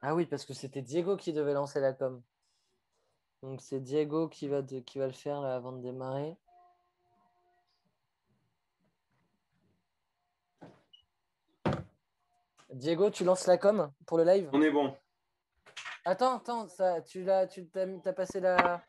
Ah oui, parce que c'était Diego qui devait lancer la com. Donc c'est Diego qui va le faire là, avant de démarrer. Diego, tu lances la com pour le live? On est bon. Attends, ça, t'as passé la.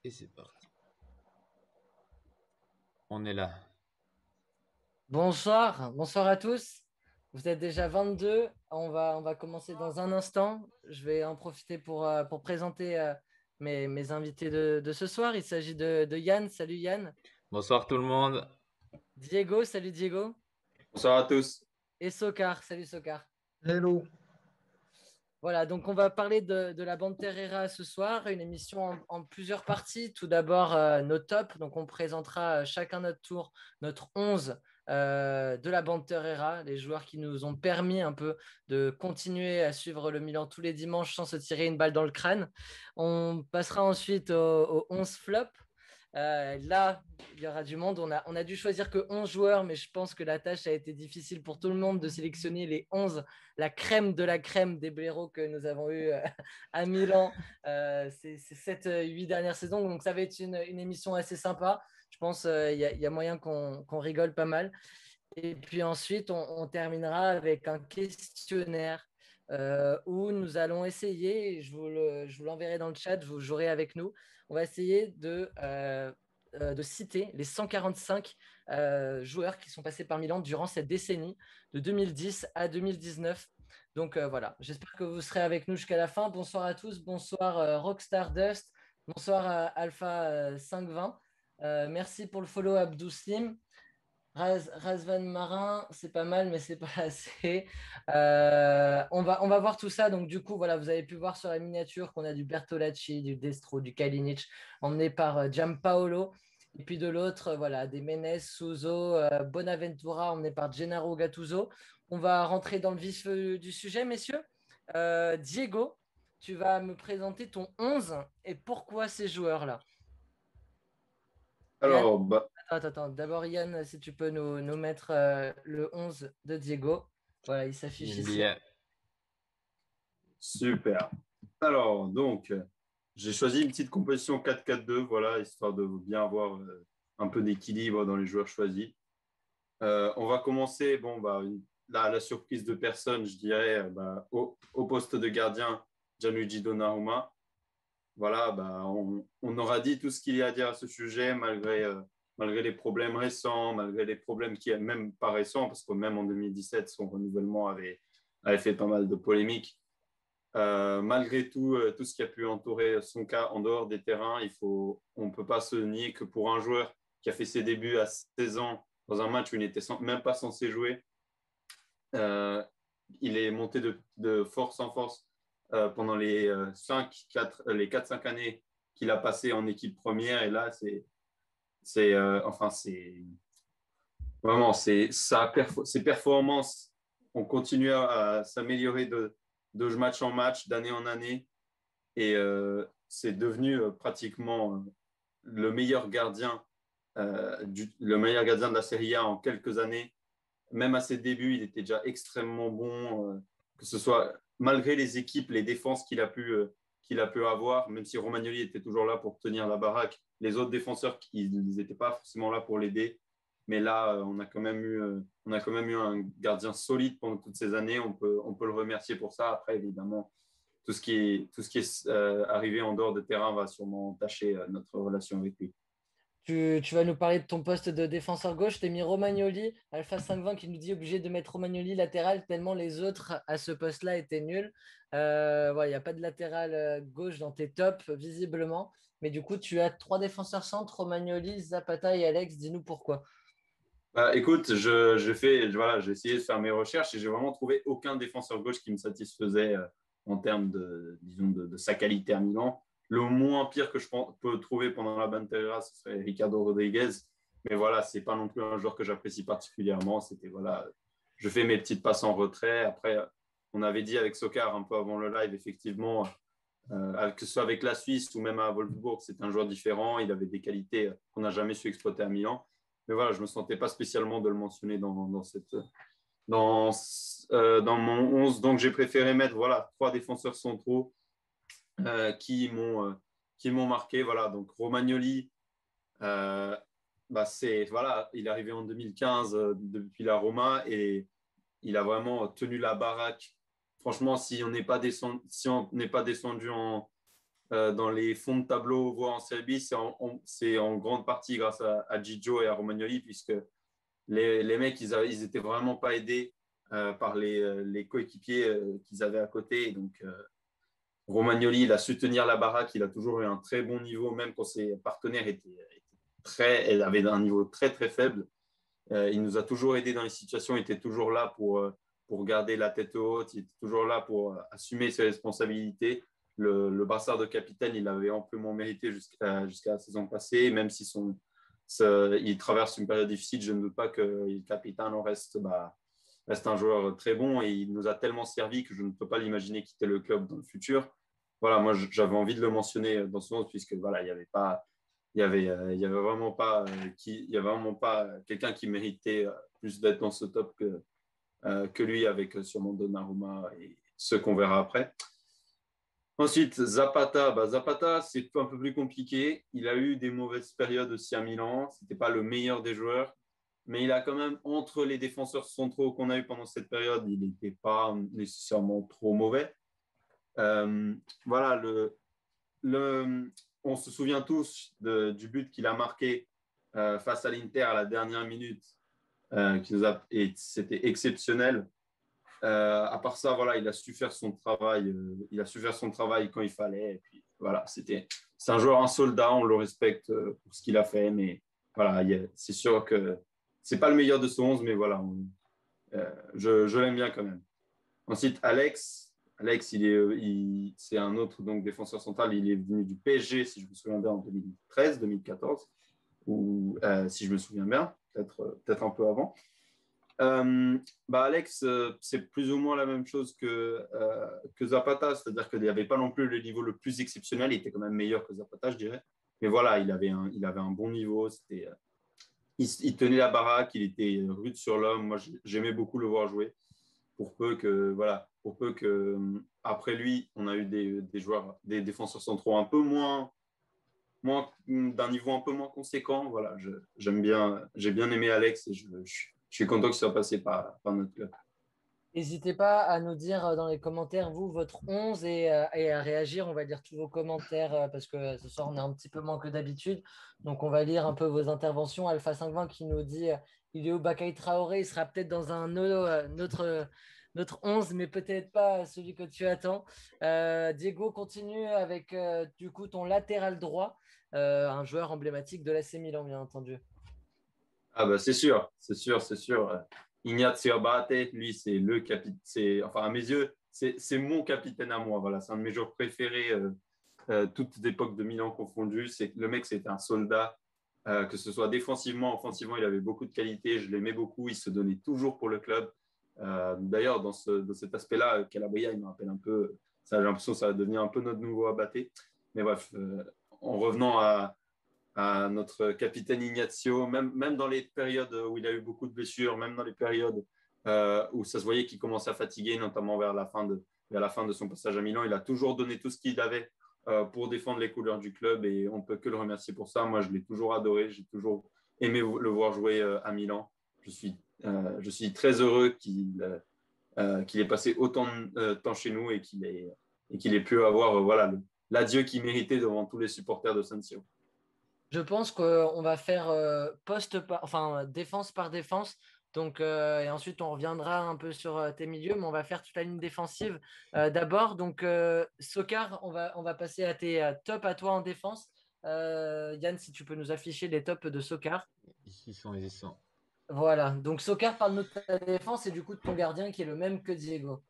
Et c'est parti. On est là. Bonsoir à tous. Vous êtes déjà 22. On va commencer dans un instant. Je vais en profiter pour présenter mes invités de ce soir. Il s'agit de Yann. Salut Yann. Bonsoir tout le monde. Diego. Salut Diego. Bonsoir à tous. Et Sokar. Salut Sokar. Hello. Voilà, donc on va parler de la bande Terrera ce soir, une émission en plusieurs parties. Tout d'abord, nos tops. Donc, on présentera chacun notre tour, notre 11 de la bande Terrera, les joueurs qui nous ont permis un peu de continuer à suivre le Milan tous les dimanches sans se tirer une balle dans le crâne. On passera ensuite au 11 flop. Là, il y aura du monde. On a dû choisir que 11 joueurs, mais je pense que la tâche a été difficile pour tout le monde de sélectionner les 11, la crème de la crème des blaireaux que nous avons eu à Milan ces 7-8 dernières saisons. Donc, ça va être une émission assez sympa. Je pense qu'il y a moyen qu'on rigole pas mal. Et puis ensuite, on terminera avec un questionnaire où nous allons essayer, je vous l'enverrai dans le chat, vous jouerez avec nous, on va essayer de citer les 145 joueurs qui sont passés par Milan durant cette décennie de 2010 à 2019. Donc voilà, j'espère que vous serez avec nous jusqu'à la fin. Bonsoir à tous, bonsoir Rockstar Dust, bonsoir Alpha 520. Merci pour le follow, Abdou Slim. Razvan Marin, c'est pas mal, mais c'est pas assez. On va voir tout ça. Donc, du coup, voilà, vous avez pu voir sur la miniature qu'on a du Bertolacci, du Destro, du Kalinic, emmené par Giampaolo. Et puis de l'autre, voilà, des Menes, Souzo, Bonaventura, emmené par Gennaro Gattuso. On va rentrer dans le vif du sujet, messieurs. Diego, tu vas me présenter ton 11 et pourquoi ces joueurs-là. Yann, Alors, bah, attends. D'abord, Yann, si tu peux nous mettre le 11 de Diego. Voilà, il s'affiche Il ici. y a- super. Alors, donc, j'ai choisi une petite composition 4-4-2, voilà, histoire de bien avoir un peu d'équilibre dans les joueurs choisis. On va commencer, bon, bah, la surprise de personne, je dirais, bah, au poste de gardien, Gianluigi Donnarumma. Voilà, bah, on aura dit tout ce qu'il y a à dire à ce sujet, malgré les problèmes récents, malgré les problèmes qui, même pas récents, parce que même en 2017, son renouvellement avait fait pas mal de polémiques. Malgré tout, tout ce qui a pu entourer son cas en dehors des terrains, on ne peut pas se nier que pour un joueur qui a fait ses débuts à 16 ans dans un match où il n'était même pas censé jouer, euh, il est monté de force en force pendant les 4-5 années qu'il a passé en équipe première. Et là, c'est vraiment, ses performances ont continué à s'améliorer de match en match, d'année en année. Et c'est devenu pratiquement le meilleur gardien de la Serie A en quelques années. Même à ses débuts, il était déjà extrêmement bon, que ce soit malgré les équipes, les défenses qu'il a pu avoir, même si Romagnoli était toujours là pour tenir la baraque. Les autres défenseurs, ils n'étaient pas forcément là pour l'aider. Mais là, on a quand même eu un gardien solide pendant toutes ces années. On peut le remercier pour ça. Après, évidemment, tout ce qui est arrivé en dehors de terrain va sûrement entacher notre relation avec lui. Tu vas nous parler de ton poste de défenseur gauche. Tu as mis Romagnoli, Alpha 520 qui nous dit obligé de mettre Romagnoli latéral tellement les autres à ce poste-là étaient nuls. Il n'y a pas de latéral gauche dans tes tops, visiblement. Mais du coup, tu as trois défenseurs centres, Romagnoli, Zapata et Alex. Dis-nous pourquoi. Bah, écoute, voilà, j'ai essayé de faire mes recherches et j'ai vraiment trouvé aucun défenseur gauche qui me satisfaisait en termes disons, de sa qualité à Milan. Le moins pire que peux trouver pendant la Banterra, ce serait Ricardo Rodriguez. Mais voilà, c'est pas non plus un joueur que j'apprécie particulièrement. C'était voilà, je fais mes petites passes en retrait. Après, on avait dit avec Sokar un peu avant le live, effectivement, que ce soit avec la Suisse ou même à Wolfsburg, c'est un joueur différent. Il avait des qualités qu'on n'a jamais su exploiter à Milan. Mais voilà, je ne me sentais pas spécialement de le mentionner dans mon 11. Donc, j'ai préféré mettre voilà, trois défenseurs centraux euh, qui m'ont euh, qui m'ont marqué. Voilà, donc Romagnoli, voilà, il est arrivé en 2015 depuis la Roma et il a vraiment tenu la baraque. Franchement, si on n'est pas descendu dans les fonds de tableau, voire en Serbie, c'est en grande partie grâce à Gigio et à Romagnoli, puisque les mecs, ils étaient vraiment pas aidés par les coéquipiers qu'ils avaient à côté. Et donc, Romagnoli, il a su tenir la baraque, il a toujours eu un très bon niveau, même quand ses partenaires avaient un niveau très, très faible. Il nous a toujours aidés dans les situations, il était toujours là pour garder la tête haute, il était toujours là pour assumer ses responsabilités. Le brassard de capitaine, il avait amplement mérité jusqu'à la saison passée, même si il traverse une période difficile, je ne doute pas que le capitaine reste un joueur très bon et il nous a tellement servi que je ne peux pas l'imaginer quitter le club dans le futur. Voilà, moi j'avais envie de le mentionner dans ce sens puisque voilà, il y avait vraiment pas il y avait vraiment pas quelqu'un qui méritait plus d'être dans ce top que lui avec sûrement Donnarumma et ceux qu'on verra après. Ensuite, Zapata. Zapata, c'est un peu plus compliqué. Il a eu des mauvaises périodes aussi à Milan. C'était pas le meilleur des joueurs. Mais il a quand même, entre les défenseurs centraux qu'on a eu pendant cette période, il n'était pas nécessairement trop mauvais. Euh, voilà, on se souvient tous du but qu'il a marqué face à l'Inter à la dernière minute, et c'était exceptionnel. À part ça, voilà, il a su faire son travail. Il a su faire son travail quand il fallait. Et puis voilà, c'est un joueur, un soldat, on le respecte pour ce qu'il a fait, mais voilà, c'est sûr que c'est pas le meilleur de ce 11, mais voilà, je l'aime bien quand même. Ensuite, Alex, c'est un autre donc, défenseur central. Il est venu du PSG, si je me souviens bien, en 2013, 2014, ou si je me souviens bien, peut-être un peu avant. Alex, c'est plus ou moins la même chose que Zapata, c'est-à-dire qu'il n'y avait pas non plus le niveau le plus exceptionnel. Il était quand même meilleur que Zapata, je dirais. Mais voilà, il avait un bon niveau. Il tenait la baraque, il était rude sur l'homme. Moi, j'aimais beaucoup le voir jouer. Pour peu que après lui, on a eu des joueurs, des défenseurs centraux un peu moins d'un niveau un peu moins conséquent. Voilà, j'ai bien aimé Alex et je suis content qu'il soit passé par notre club. N'hésitez pas à nous dire dans les commentaires, vous, votre 11 et à réagir. On va lire tous vos commentaires parce que ce soir, on est un petit peu moins que d'habitude. Donc, on va lire un peu vos interventions. Alpha 50 qui nous dit il est où Bakay Traoré? Il sera peut-être dans notre 11, mais peut-être pas celui que tu attends. Diego continue avec du coup ton latéral droit, un joueur emblématique de l'AC Milan, bien entendu. Ah bah c'est sûr, c'est sûr, c'est sûr. Ignazio Abate, lui, c'est le capitaine. Enfin, à mes yeux, c'est mon capitaine à moi. Voilà, c'est un de mes joueurs préférés, toutes époques de Milan confondues. Le mec, c'était un soldat, que ce soit défensivement, offensivement, il avait beaucoup de qualités. Je l'aimais beaucoup. Il se donnait toujours pour le club. D'ailleurs, dans cet aspect-là, Calabria, il me rappelle un peu. Ça, j'ai l'impression que ça va devenir un peu notre nouveau Abate. Mais bref, en revenant à notre capitaine Ignazio, même dans les périodes où il a eu beaucoup de blessures, même dans les périodes où ça se voyait qu'il commençait à fatiguer, notamment vers la fin de son passage à Milan, il a toujours donné tout ce qu'il avait pour défendre les couleurs du club et on ne peut que le remercier pour ça. Moi, je l'ai toujours adoré, j'ai toujours aimé le voir jouer à Milan. Je suis très heureux qu'il ait passé autant de temps chez nous et qu'il ait pu avoir voilà, l'adieu qu'il méritait devant tous les supporters de San Siro. Je pense qu'on va faire enfin, défense par défense. Donc, et ensuite, on reviendra un peu sur tes milieux, mais on va faire toute la ligne défensive d'abord. Donc, Sokar, on va passer à tes tops à toi en défense. Yann, si tu peux nous afficher les tops de Sokar. Ils sont. Voilà. Donc, Sokar parle de ta défense et du coup de ton gardien qui est le même que Diego.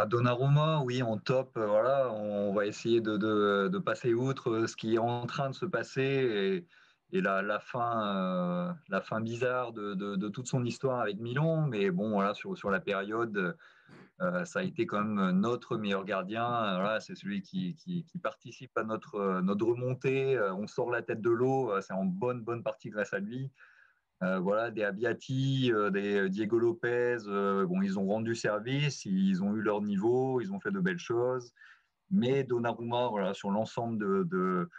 Donnarumma, oui, en top, voilà, on va essayer de passer outre ce qui est en train de se passer et la fin bizarre de toute son histoire avec Milan. Mais bon, voilà, sur la période, ça a été quand même notre meilleur gardien. Voilà, c'est celui qui participe à notre remontée. On sort la tête de l'eau, c'est en bonne partie grâce à lui. Voilà, des Abbiati, des Diego Lopez, bon, ils ont rendu service, ils ont eu leur niveau, ils ont fait de belles choses. Mais Donnarumma, voilà, sur l'ensemble de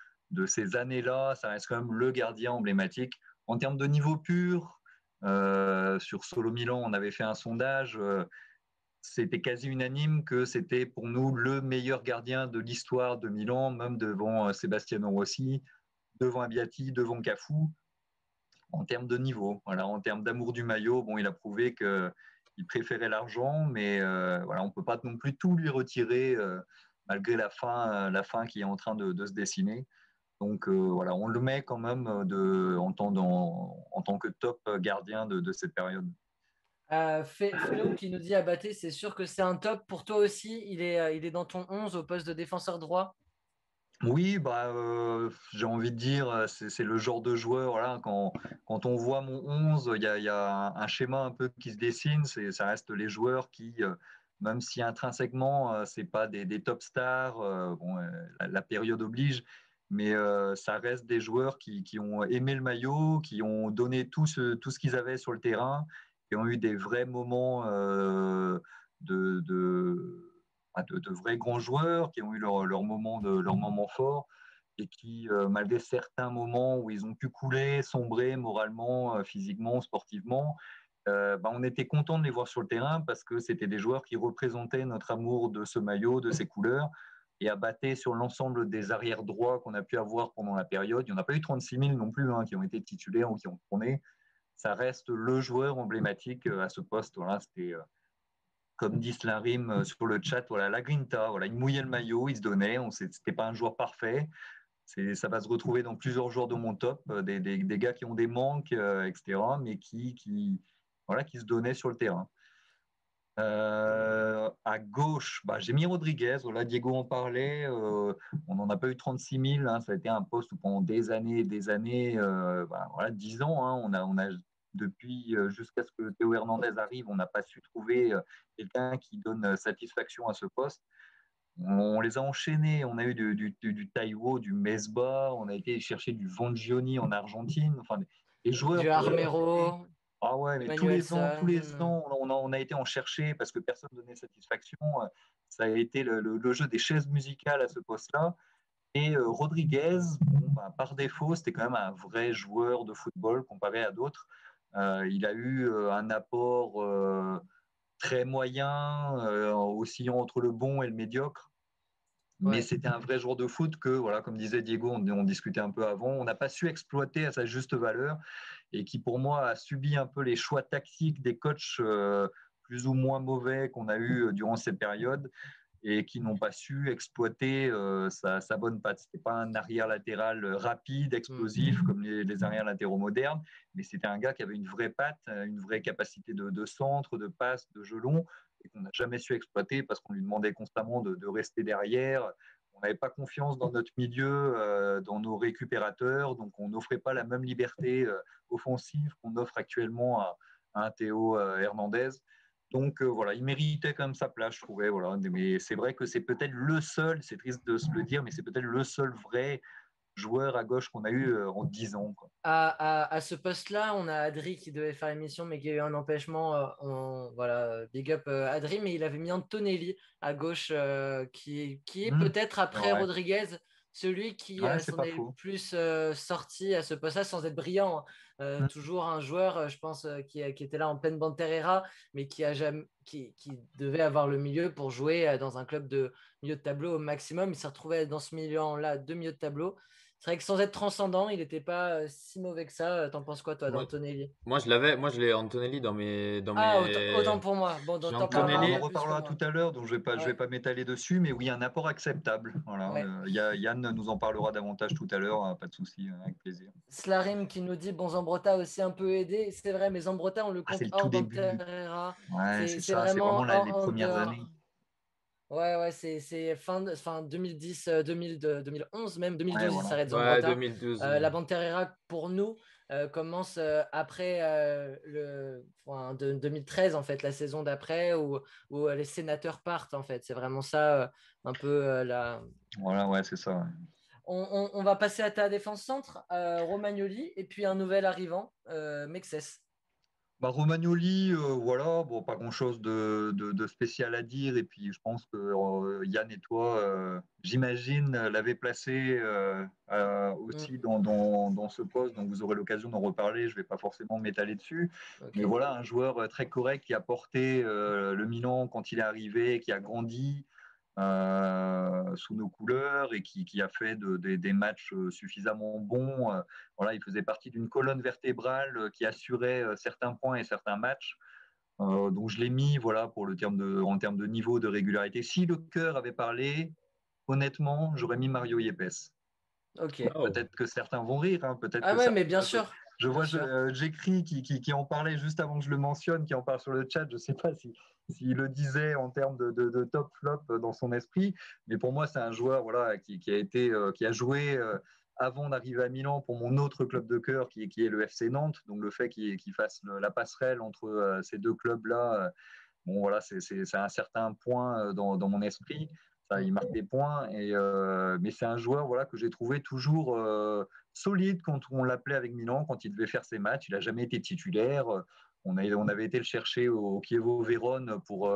ces années-là, ça reste quand même le gardien emblématique. En termes de niveau pur, sur Solo Milan, on avait fait un sondage, c'était quasi unanime que c'était pour nous le meilleur gardien de l'histoire de Milan, même devant Sebastiano Rossi, devant Abbiati, devant Cafu en termes de niveau. Voilà, en termes d'amour du maillot, bon, il a prouvé qu'il préférait l'argent, mais voilà, on ne peut pas non plus tout lui retirer malgré la fin qui est en train de se dessiner. Donc voilà, on le met quand même en tant que top gardien de cette période. Fellow qui nous dit Abaté, c'est sûr que c'est un top. Pour toi aussi, il est dans ton 11 au poste de défenseur droit. Oui, j'ai envie de dire, c'est le genre de joueur, voilà, quand on voit mon 11, il y a un schéma un peu qui se dessine, ça reste les joueurs qui, même si intrinsèquement, c'est pas des top stars, bon, la période oblige, mais ça reste des joueurs qui ont aimé le maillot, qui ont donné tout ce qu'ils avaient sur le terrain, qui ont eu des vrais moments de, de de vrais grands joueurs qui ont eu leur moment fort et qui, malgré certains moments où ils ont pu couler, sombrer moralement, physiquement, sportivement, on était content de les voir sur le terrain parce que c'était des joueurs qui représentaient notre amour de ce maillot, de ses couleurs et abattaient sur l'ensemble des arrières droits qu'on a pu avoir pendant la période. Il n'y en a pas eu 36 000 non plus qui ont été titulaires ou qui ont tourné. Ça reste le joueur emblématique à ce poste. Voilà, c'était comme dit Slarim sur le chat, voilà, la grinta, voilà, il mouillait le maillot, il se donnait, c'était pas un joueur parfait, Ça va se retrouver dans plusieurs joueurs de mon top, des gars qui ont des manques, etc., mais voilà, qui se donnaient sur le terrain. À gauche, j'ai mis Rodriguez. Voilà, Diego en parlait. On n'en a pas eu 36 000. Hein, ça a été un poste où pendant des années, 10 ans, hein, on a depuis jusqu'à ce que Théo Hernandez arrive, on n'a pas su trouver quelqu'un qui donne satisfaction à ce poste. On les a enchaînés. On a eu du Taiwo, du Mesba. On a été chercher du Vangioni en Argentine. Enfin, des joueurs. Du Armero, Ah ouais, mais tous les Emmanuelson. ans, on a été en chercher parce que personne ne donnait satisfaction. Ça a été le jeu des chaises musicales à ce poste-là. Et Rodriguez, par défaut, c'était quand même un vrai joueur de football comparé à d'autres. Il a eu un apport très moyen, oscillant entre le bon et le médiocre. Mais Ouais. c'était un vrai joueur de foot que, voilà, comme disait Diego, on discutait un peu avant, on n'a pas su exploiter à sa juste valeur et qui, pour moi, a subi un peu les choix tactiques des coachs plus ou moins mauvais qu'on a eu durant ces périodes et qui n'ont pas su exploiter sa bonne patte. Ce n'était pas un arrière latéral rapide, explosif, comme les arrières latéraux modernes, mais c'était un gars qui avait une vraie patte, une vraie capacité de centre, de passe, de jeu long, et qu'on n'a jamais su exploiter parce qu'on lui demandait constamment de rester derrière. On n'avait pas confiance dans notre milieu, dans nos récupérateurs, donc on n'offrait pas la même liberté offensive qu'on offre actuellement à un Théo Hernandez. Donc voilà, il méritait quand même sa place, je trouvais. Voilà. Mais c'est vrai que c'est peut-être le seul, c'est triste de se le dire, mais c'est peut-être le seul vrai joueur à gauche qu'on a eu en 10 ans. Quoi. À ce poste-là, on a Adri qui devait faire l'émission, mais qui a eu un empêchement. Voilà, big up Adri, mais il avait mis Antonelli à gauche, qui est peut-être après Ouais. Rodriguez, celui qui Ouais, c'est s'en pas est le faux. plus sorti à ce poste-là sans être brillant. Hein. Toujours un joueur, je pense, qui était là en pleine Banterera, mais qui devait avoir le milieu pour jouer dans un club de milieu de tableau au maximum. Il s'est retrouvé dans ce milieu-là de milieu de tableau. C'est vrai que sans être transcendant, il n'était pas si mauvais que ça. T'en penses quoi, toi, Moi, d'Antonelli? moi je l'ai Antonelli dans Ah, autant mes... pour moi. Bon, J'ai donc t'en parleras un On en peu Antonelli, plus que reparlera moi. tout à l'heure, donc je vais Ouais, pas m'étaler dessus, mais oui, un apport acceptable. Voilà. ouais. Yann nous en parlera davantage tout à l'heure, pas de souci, avec plaisir. Slarim qui nous dit bon, Zambrotta a aussi un peu aidé. C'est vrai, mais Zambrotta, on le Ah, c'est compte le tout hors début. Banterera. Ouais, c'est C'est ça, c'est vraiment vraiment les en premières dehors. années. Ouais, ouais, c'est fin 2010, 2011, même Ouais, 2012, il voilà. s'arrête ouais, Zambrotta. 2012. La Banterera, pour nous, commence après 2013, en fait, la saison d'après, où les sénateurs partent, en fait. C'est vraiment ça, un peu la. Voilà, ouais, c'est ça. Ouais. On va passer à ta défense centre, Romagnoli, et puis un nouvel arrivant, Mexes. Romagnoli, voilà, bon, pas grand-chose de spécial à dire. Et puis, je pense que Yann et toi, j'imagine, l'avez placé Mm, aussi dans ce poste. Donc, vous aurez l'occasion d'en reparler. Je ne vais pas forcément m'étaler dessus. Mais ok. voilà, un joueur très correct qui a porté le Milan quand il est arrivé, qui a grandi sous nos couleurs et qui a fait des matchs suffisamment bons. Voilà, il faisait partie d'une colonne vertébrale qui assurait certains points et certains matchs. Donc je l'ai mis voilà, en termes de niveau de régularité. Si le cœur avait parlé, honnêtement, j'aurais mis Mario Yepes. Ok. Oh. Peut-être que certains vont rire, hein, peut-être Ah que ouais, certains. mais bien sûr. Je Bien vois, sûr. j'écris qui en parlait juste avant que je le mentionne, qui en parle sur le chat. Je ne sais pas s'il le disait en termes de top flop dans son esprit, mais pour moi, c'est un joueur voilà, qui a joué avant d'arriver à Milan pour mon autre club de cœur qui est le FC Nantes. Donc le fait qu'il fasse la passerelle entre ces deux clubs-là, bon voilà, c'est un certain point dans mon esprit. Ça, Mm. il marque des points, mais c'est un joueur voilà, que j'ai trouvé toujours solide quand on l'appelait avec Milan, quand il devait faire ses matchs. Il n'a jamais été titulaire. On avait été le chercher au Chievo Vérone pour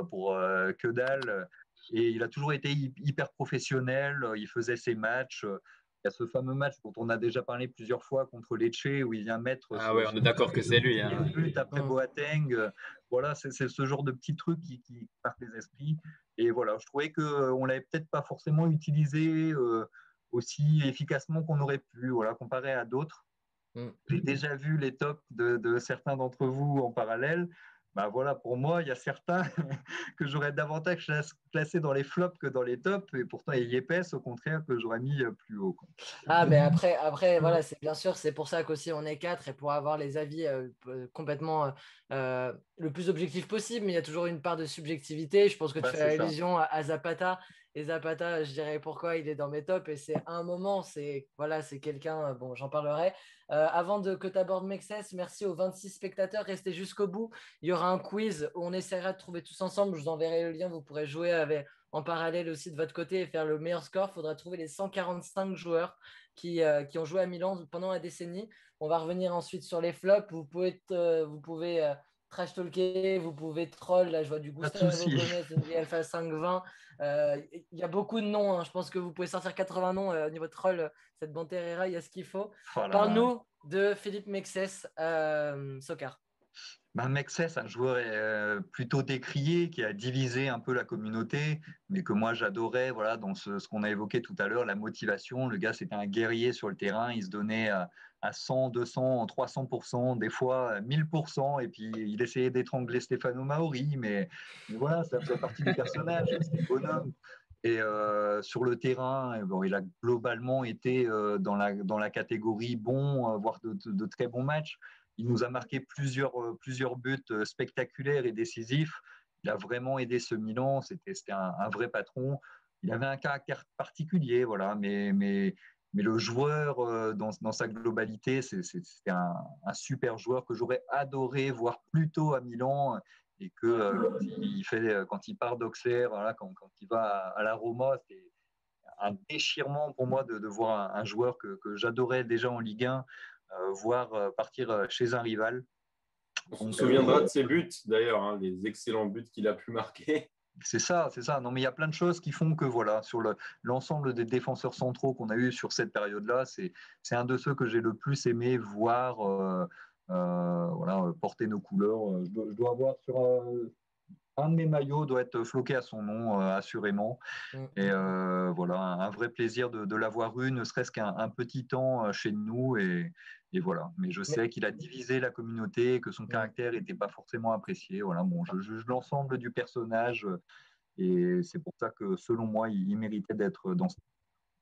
que dalle. Et il a toujours été hyper professionnel. Il faisait ses matchs. Il y a ce fameux match dont on a déjà parlé plusieurs fois contre Lecce où il vient mettre Ah ouais, on est d'accord que c'est lui. Hein. but après Mm. Boateng. Voilà, c'est ce genre de petits trucs qui marquent les esprits. Et voilà, je trouvais qu'on ne l'avait peut-être pas forcément utilisé aussi efficacement qu'on aurait pu, voilà, comparé à d'autres. Mm. J'ai déjà vu les tops de certains d'entre vous en parallèle. Bah voilà, pour moi, il y a certains que j'aurais davantage classés dans les flops que dans les tops, et pourtant il y a Yepes, au contraire, que j'aurais mis plus haut, quoi. Ah, mais après voilà, c'est bien sûr, c'est pour ça qu'aussi on est quatre et pour avoir les avis complètement le plus objectif possible, mais il y a toujours une part de subjectivité. Je pense que tu Bah, fais c'est ça. allusion à Zapata. Et Zapata, je dirais pourquoi il est dans mes tops. Et c'est un moment, c'est voilà, c'est quelqu'un, bon, j'en parlerai. Avant que tu abordes Mexès, merci aux 26 spectateurs. Restez jusqu'au bout. Il y aura un quiz où on essaiera de trouver tous ensemble. Je vous enverrai le lien. Vous pourrez jouer en parallèle aussi de votre côté et faire le meilleur score. Il faudra trouver les 145 joueurs qui ont joué à Milan pendant la décennie. On va revenir ensuite sur les flops. Vous pouvez trash talker, vous pouvez troll. Là, je vois du Pas de Gustavo souci. Gomez, une Alpha 520. Il y a beaucoup de noms, hein. Je pense que vous pouvez sortir 80 noms au niveau troll. Cette Banterera, il y a ce qu'il faut. Voilà. Parle-nous de Philippe Mexès, Soccer. Ben, Mexès, c'est un joueur plutôt décrié qui a divisé un peu la communauté, mais que moi j'adorais. Voilà, dans ce qu'on a évoqué tout à l'heure, la motivation. Le gars, c'était un guerrier sur le terrain. Il se donnait à 100, 200, 300%, des fois 1000%. Et puis il essayait d'étrangler Stefano Maori, mais voilà, ça faisait partie du personnage. C'était le bonhomme. Et sur le terrain, bon, il a globalement été dans la catégorie bon, voire de très bons matchs. Il nous a marqué plusieurs buts spectaculaires et décisifs. Il a vraiment aidé ce Milan. C'était un vrai patron. Il avait un caractère particulier, voilà, mais le joueur, dans sa globalité, c'était un super joueur que j'aurais adoré voir plus tôt à Milan et que quand il part d'Auxerre, voilà, quand il va à la Roma, c'est un déchirement pour moi de voir un joueur que j'adorais déjà en Ligue 1 voir partir chez un rival. On se Donc, souviendra de ses buts, d'ailleurs, hein, les excellents buts qu'il a pu marquer. c'est ça, c'est ça. Non, mais il y a plein de choses qui font que, voilà, sur l'ensemble des défenseurs centraux qu'on a eu sur cette période-là, c'est un de ceux que j'ai le plus aimé voir voilà, porter nos couleurs. Je dois avoir sur un de mes maillots doit être floqué à son nom, assurément. Et voilà, un vrai plaisir de l'avoir eu, ne serait-ce qu'un petit temps chez nous. Et voilà. Mais je Mais, sais qu'il a divisé la communauté, que son caractère n'était pas forcément apprécié. Voilà, bon, je juge l'ensemble du personnage et c'est pour ça que, selon moi, il méritait d'être dans ce.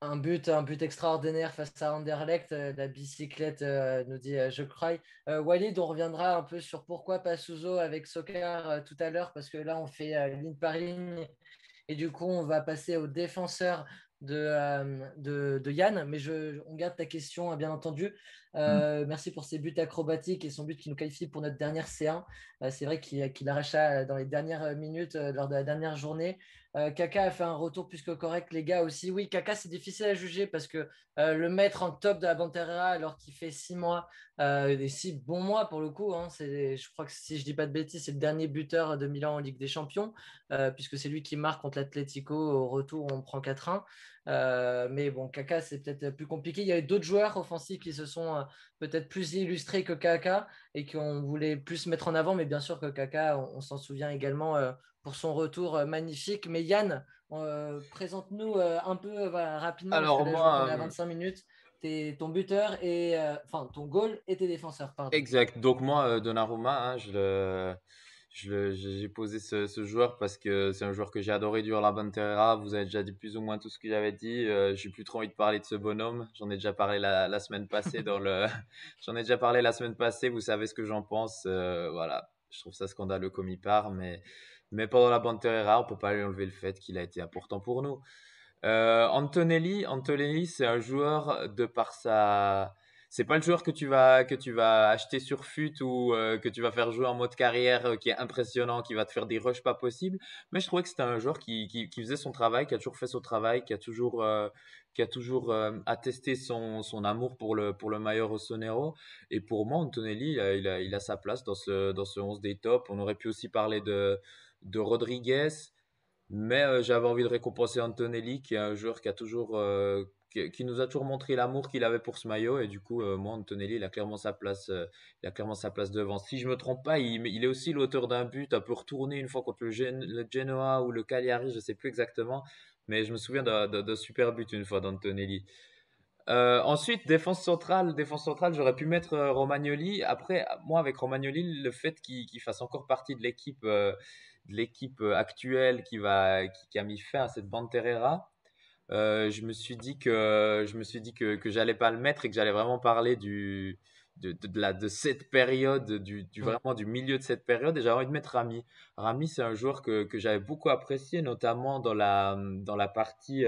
un but extraordinaire face à Anderlecht, la bicyclette, nous dit je crois. Walid, on reviendra un peu sur pourquoi pas Suzo avec Soccer tout à l'heure, parce que là, on fait ligne par ligne. Et du coup, on va passer au défenseur de Yann. Mais on garde ta question, bien entendu. Mm. Merci pour ses buts acrobatiques et son but qui nous qualifie pour notre dernière C1. C'est vrai qu'il arracha dans les dernières minutes, lors de la dernière journée. Kaka a fait un retour plus que correct, les gars aussi. Oui, Kaka, c'est difficile à juger parce que le mettre en top de la Banterera alors qu'il fait 6 mois, des 6 bons mois pour le coup, hein, je crois que si je dis pas de bêtises, c'est le dernier buteur de Milan en Ligue des Champions, puisque c'est lui qui marque contre l'Atlético au retour où on prend 4-1. Mais bon, Kaka, c'est peut-être plus compliqué. Il y a eu d'autres joueurs offensifs qui se sont peut-être plus illustrés que Kaka et qu'on voulait plus mettre en avant, mais bien sûr que Kaka, on s'en souvient également pour son retour magnifique. Mais Yann, présente-nous un peu voilà, rapidement, parce que Alors là, je vois qu'on moi, est à 25 minutes. Ton buteur et enfin ton goal et tes défenseurs, pardon. exact. Donc moi, Donnarumma, hein, j'ai posé ce joueur parce que c'est un joueur que j'ai adoré durant la Banterera. Vous avez déjà dit plus ou moins tout ce que j'avais dit. J'ai plus trop envie de parler de ce bonhomme. J'en ai déjà parlé la semaine passée j'en ai déjà parlé la semaine passée. Vous savez ce que j'en pense. Voilà. Je trouve ça scandaleux comme il part, mais pendant la Banterera, on peut pas lui enlever le fait qu'il a été important pour nous. Antonelli, c'est un joueur de par sa. C'est pas le joueur que tu vas acheter sur FUT ou que tu vas faire jouer en mode carrière qui est impressionnant, qui va te faire des rushs pas possibles. Mais je trouvais que c'était un joueur qui faisait son travail, qui a toujours fait son travail, qui a toujours attesté son amour pour le maillot rossonero. Et pour moi, Antonelli, il a sa place dans ce 11 des tops. On aurait pu aussi parler de Rodriguez. Mais j'avais envie de récompenser Antonelli, qui est un joueur qui nous a toujours montré l'amour qu'il avait pour ce maillot. Et du coup, moi, Antonelli, il a clairement sa place devant. Si je me trompe pas, il est aussi l'auteur d'un but un peu retourné une fois contre le Genoa ou le Cagliari, je sais plus exactement. Mais je me souviens d'un super but une fois d'Antonelli. Ensuite, défense centrale, j'aurais pu mettre Romagnoli. Après, moi, avec Romagnoli, le fait qu'il fasse encore partie de l'équipe actuelle qui a mis fin à cette bande Terrera, je me suis dit que j'allais pas le mettre et que j'allais vraiment parler de cette période, vraiment du milieu de cette période. Et j'avais envie de mettre Rami. Rami, c'est un joueur que j'avais beaucoup apprécié, notamment dans la partie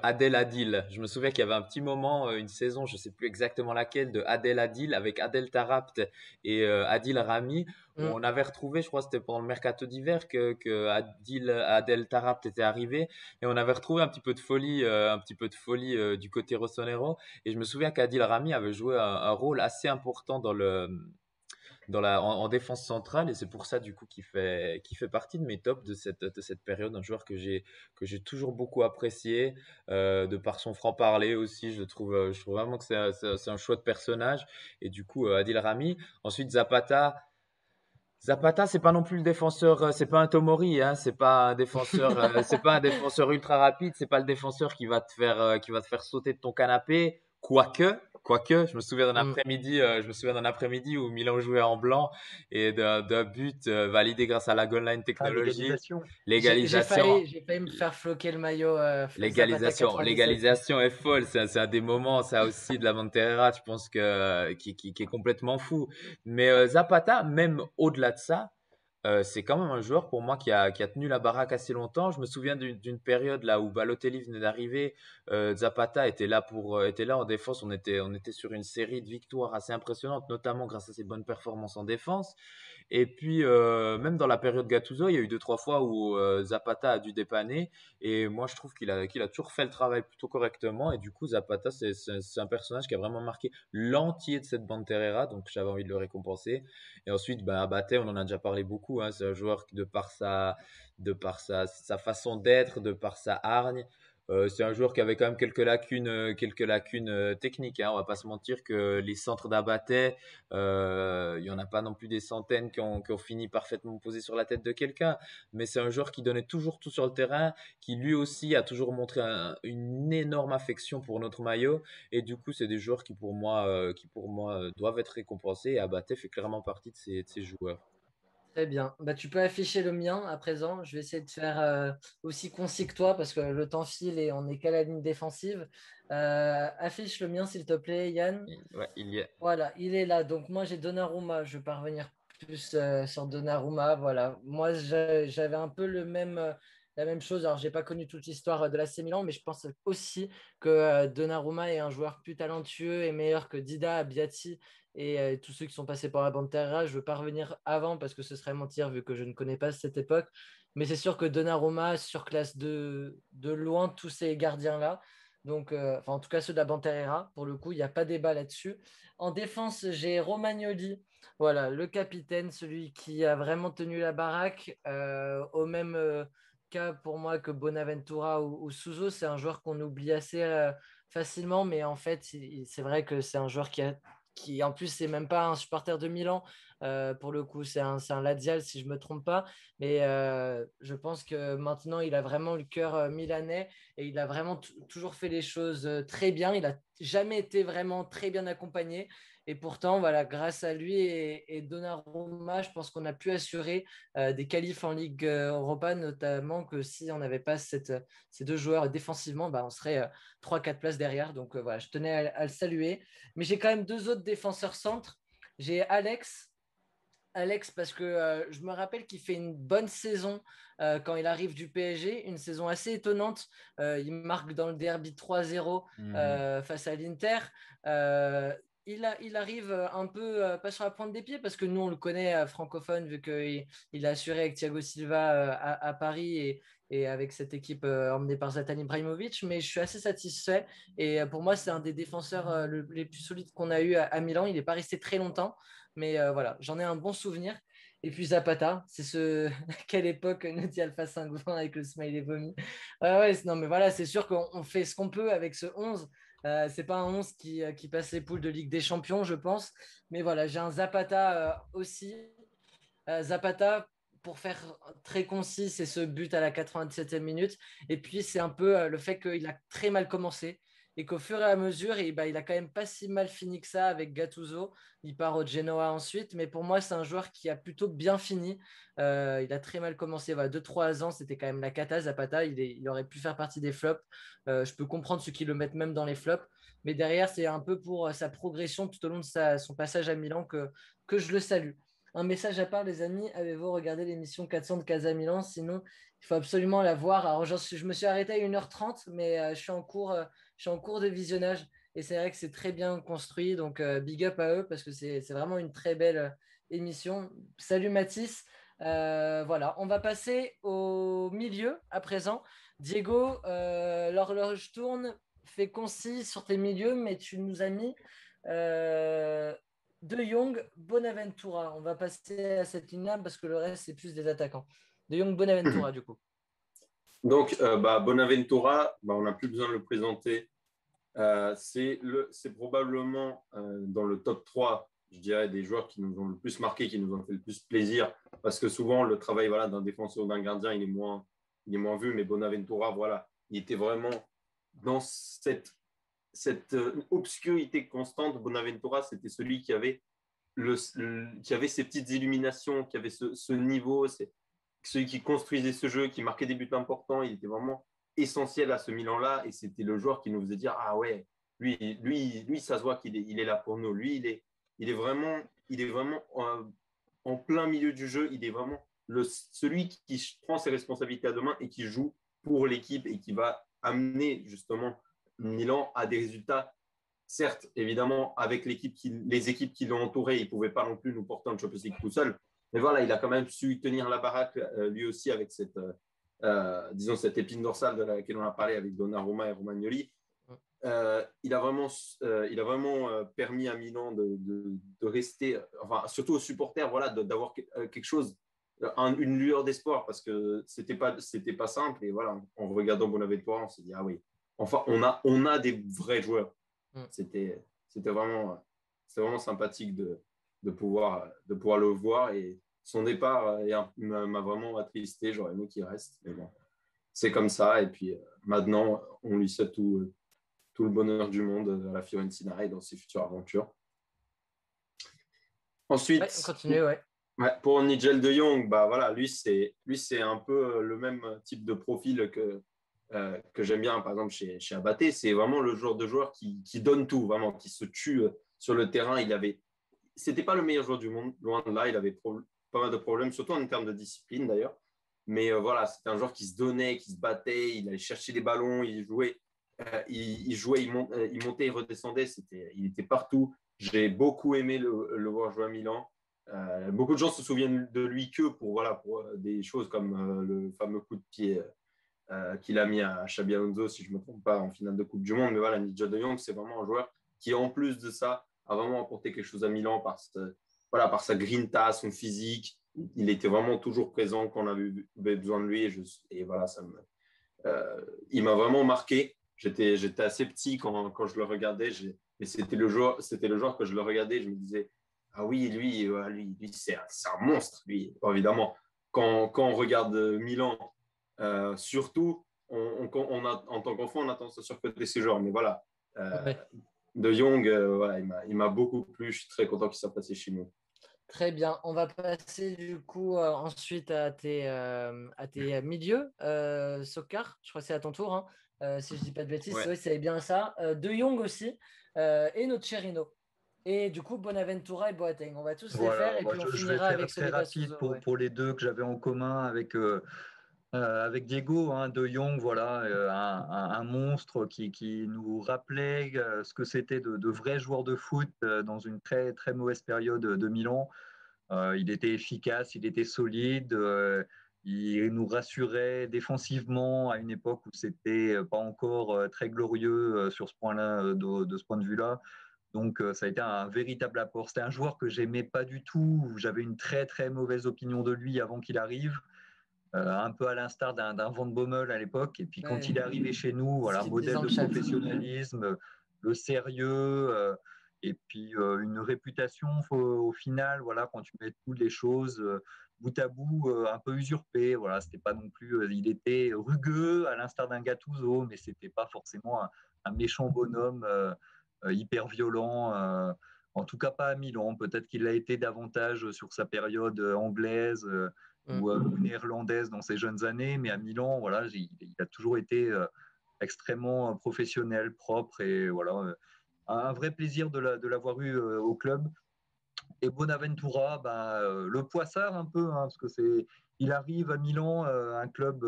Adel Adil. Je me souviens qu'il y avait un petit moment, une saison, je sais plus exactement laquelle, de Adel Adil avec Adel Tarabt et Adil Rami, où on avait retrouvé, je crois que c'était pendant le mercato d'hiver que Adel Tarabt était arrivé, et on avait retrouvé un petit peu de folie du côté rossonero. Et je me souviens qu'Adil Rami avait joué un rôle assez important en défense centrale, et c'est pour ça du coup qu'il fait partie de mes tops de cette période. Un joueur que j'ai toujours beaucoup apprécié, de par son franc-parler aussi. Je trouve vraiment que c'est un choix de personnage. Et du coup, Adil Rami. Ensuite, Zapata, c'est pas non plus le défenseur, c'est pas un Tomori, hein, c'est pas un défenseur ultra rapide, c'est pas le défenseur qui va te faire sauter de ton canapé. Quoique, je me souviens d'un après-midi où Milan jouait en blanc et d'un but validé grâce à la goal line technologie. L'égalisation. L'égalisation. J'ai failli me faire floquer le maillot Zapata L'égalisation est folle. C'est un des moments, ça aussi, de la Monterrey, je pense qui est complètement fou. Mais Zapata, même au-delà de ça, c'est quand même un joueur pour moi qui a tenu la baraque assez longtemps. Je me souviens d'une période là où Balotelli venait d'arriver. Zapata était là en défense. On était sur une série de victoires assez impressionnantes, notamment grâce à ses bonnes performances en défense. Et puis, même dans la période Gattuso, il y a eu 2-3 fois où Zapata a dû dépanner. Et moi, je trouve qu'il a toujours fait le travail plutôt correctement. Et du coup, Zapata, c'est un personnage qui a vraiment marqué l'entier de cette bande Terrera. Donc, j'avais envie de le récompenser. Et ensuite, ben, Abate, on en a déjà parlé beaucoup. Hein. C'est un joueur qui, sa façon d'être, de par sa hargne, c'est un joueur qui avait quand même quelques lacunes techniques. Hein. On va pas se mentir que les centres d'Abate, il y en a pas non plus des centaines qui ont fini parfaitement posés sur la tête de quelqu'un. Mais c'est un joueur qui donnait toujours tout sur le terrain, qui lui aussi a toujours montré une énorme affection pour notre maillot. Et du coup, c'est des joueurs qui pour moi doivent être récompensés. Et Abate fait clairement partie de ces joueurs. Très bien. Bah, tu peux afficher le mien à présent. Je vais essayer de faire aussi concis que toi parce que le temps file et on n'est qu'à la ligne défensive. Affiche le mien, s'il te plaît, Yann. Ouais, il y est. Voilà, il est là. Donc moi, j'ai Donnarumma. Je vais pas revenir plus sur Donnarumma. Voilà. Moi, j'avais un peu la même chose. Alors, j'ai pas connu toute l'histoire de l'AC Milan, mais je pense aussi que Donnarumma est un joueur plus talentueux et meilleur que Dida, Abbiati et tous ceux qui sont passés par la Banterra. Je veux pas revenir avant parce que ce serait mentir vu que je ne connais pas cette époque. Mais c'est sûr que Donnarumma surclasse de loin tous ces gardiens-là. Donc, enfin, en tout cas, ceux de la Banterera, pour le coup, il n'y a pas débat là-dessus. En défense, j'ai Romagnoli, voilà, le capitaine, celui qui a vraiment tenu la baraque, au même cas pour moi que Bonaventura ou Suso. C'est un joueur qu'on oublie assez facilement, mais en fait, c'est vrai que c'est un joueur qui, en plus, c'est même pas un supporter de Milan. Pour le coup, c'est un Lazial, si je me trompe pas. Mais je pense que maintenant, il a vraiment le cœur milanais et il a vraiment toujours fait les choses très bien. Il n'a jamais été vraiment très bien accompagné. Et pourtant, voilà, grâce à lui et Donnarumma, je pense qu'on a pu assurer des qualifs en Ligue Europa, notamment que si on n'avait pas ces deux joueurs défensivement, bah, on serait 3-4 places derrière. Donc voilà, je tenais à le saluer. Mais j'ai quand même deux autres défenseurs centres. J'ai Alex, parce que je me rappelle qu'il fait une bonne saison quand il arrive du PSG, une saison assez étonnante. Il marque dans le derby 3-0 face à l'Inter. Il arrive un peu pas sur la pointe des pieds parce que nous on le connaît francophone vu qu'il a assuré avec Thiago Silva à Paris et avec cette équipe emmenée par Zlatan Ibrahimovic, mais je suis assez satisfait et pour moi c'est un des défenseurs les plus solides qu'on a eu à Milan. Il n'est pas resté très longtemps, mais voilà, j'en ai un bon souvenir. Et puis Zapata, c'est quelle époque nous dit Alpha 520 avec le smiley vomi. Ouais, non, mais voilà, c'est sûr qu'on fait ce qu'on peut avec ce 11. C'est pas un 11 qui passe les poules de Ligue des Champions, je pense. Mais voilà, j'ai un Zapata aussi. Zapata, pour faire très concis, c'est ce but à la 97e minute. Et puis, c'est un peu le fait qu'il a très mal commencé et qu'au fur et à mesure, il a quand même pas si mal fini que ça avec Gattuso. Il part au Genoa ensuite. Mais pour moi, c'est un joueur qui a plutôt bien fini. Il a très mal commencé. Voilà, 2-3 ans, c'était quand même la cata. Zapata, il aurait pu faire partie des flops. Je peux comprendre ceux qui le mettent même dans les flops. Mais derrière, c'est un peu pour sa progression tout au long de son passage à Milan que je le salue. Un message à part, les amis, avez-vous regardé l'émission 400 de Casa Milan? Sinon, il faut absolument la voir. Alors, je me suis arrêté à 1h30, mais je suis en cours de visionnage. Et c'est vrai que c'est très bien construit. Donc, big up à eux parce que c'est vraiment une très belle émission. Salut Mathis. Voilà, on va passer au milieu à présent. Diego, l'horloge tourne. Fais concis sur tes milieux, mais tu nous as mis De Jong, Bonaventura. On va passer à cette ligne-là parce que le reste, c'est plus des attaquants. De Jong, Bonaventura, du coup. Donc, Bonaventura, on n'a plus besoin de le présenter. C'est probablement dans le top 3, je dirais, des joueurs qui nous ont le plus marqué, qui nous ont fait le plus plaisir. Parce que souvent, le travail d'un défenseur ou d'un gardien, il est moins vu. Mais Bonaventura, voilà, il était vraiment dans cette obscurité constante. Bonaventura, c'était celui qui avait ces petites illuminations, qui avait ce niveau, c'est celui qui construisait ce jeu, qui marquait des buts importants. Il était vraiment essentiel à ce Milan-là et c'était le joueur qui nous faisait dire ah ouais, lui ça se voit qu'il est là pour nous. Lui, il est vraiment en plein milieu du jeu. Il est vraiment celui qui prend ses responsabilités à deux mains et qui joue pour l'équipe et qui va amener justement Milan à des résultats. Certes, évidemment, avec les équipes qui l'ont entouré, il ne pouvait pas non plus nous porter en Champions League tout seul. Mais voilà, il a quand même su tenir la baraque, lui aussi, avec cette épine dorsale de laquelle on a parlé avec Donnarumma et Romagnoli. Il a vraiment permis à Milan de rester, enfin, surtout aux supporters, voilà, d'avoir quelque chose, une lueur d'espoir, parce que c'était pas simple. Et voilà, en regardant Bonaventura, on s'est dit, ah oui, enfin, on a des vrais joueurs. C'était vraiment sympathique de pouvoir le voir. Et son départ m'a vraiment attristé. J'aurais aimé qu'il reste. Mais bon, c'est comme ça. Et puis maintenant, on lui souhaite tout le bonheur du monde à la Fiorentina et dans ses futures aventures. Ensuite, ouais, on continue, ouais. Pour Nigel de Jong, voilà, lui, c'est un peu le même type de profil que j'aime bien, par exemple, chez Abaté. C'est vraiment le genre de joueur qui donne tout, vraiment, qui se tue sur le terrain. C'était pas le meilleur joueur du monde, loin de là. Il avait pas mal de problèmes, surtout en termes de discipline, d'ailleurs. Mais voilà, c'était un joueur qui se donnait, qui se battait. Il allait chercher des ballons, il jouait. Il montait, il redescendait. Il était partout. J'ai beaucoup aimé le voir jouer à Milan. Beaucoup de gens se souviennent de lui que pour des choses comme le fameux coup de pied qu'il a mis à Xabi Alonso, si je ne me trompe pas, en finale de Coupe du Monde. Mais voilà, Nigel de Jong, c'est vraiment un joueur qui, en plus de ça, a vraiment apporté quelque chose à Milan par sa grinta, son physique. Il était vraiment toujours présent quand on avait besoin de lui. Et voilà, il m'a vraiment marqué. J'étais assez petit quand je le regardais. Mais c'était le joueur que je le regardais. Je me disais, ah oui, lui c'est un monstre, lui, évidemment. Quand on regarde Milan, surtout, en tant qu'enfant, on a tendance à surcoter ces joueurs. Mais voilà, Ouais. De Jong, voilà, il m'a beaucoup plu. Je suis très content qu'il soit passé chez nous. Très bien. On va passer du coup ensuite à tes milieux. Sokar, je crois que c'est à ton tour, hein. Si je ne dis pas de bêtises, Ouais. ouais, c'est bien ça. De Jong aussi et Nocerino. Et du coup, Bonaventura et Boateng. On va tous les faire et puis on je vais finira faire avec ceux très des rapide Gattuso. pour les deux que j'avais en commun avec Diego, hein, De Jong, voilà, un monstre qui nous rappelait ce que c'était de vrais joueurs de foot dans une très, très mauvaise période de Milan. Il était efficace, il était solide, il nous rassurait défensivement à une époque où c'était pas encore très glorieux sur ce point-là, de ce point de vue-là. Donc, ça a été un véritable apport. C'était un joueur que j'aimais pas du tout. J'avais une très, très mauvaise opinion de lui avant qu'il arrive. Un peu à l'instar d'un Van Bommel à l'époque. Et puis, quand Ouais. il est arrivé chez nous, Ce voilà, qu'ils te disent modèle dans de le chat. professionnalisme, le sérieux. Et puis une réputation au final, voilà, quand tu mets toutes les choses bout à bout, un peu usurpée. Voilà, c'était pas non plus. Il était rugueux à l'instar d'un Gattuso, mais c'était pas forcément un méchant bonhomme hyper violent. En tout cas, pas à Milan. Peut-être qu'il l'a été davantage sur sa période anglaise ou néerlandaise dans ses jeunes années, mais à Milan, voilà, il a toujours été extrêmement professionnel, propre et voilà un vrai plaisir de l'avoir eu au club. Et Bonaventura, le poissard un peu, parce que il arrive à Milan, un club,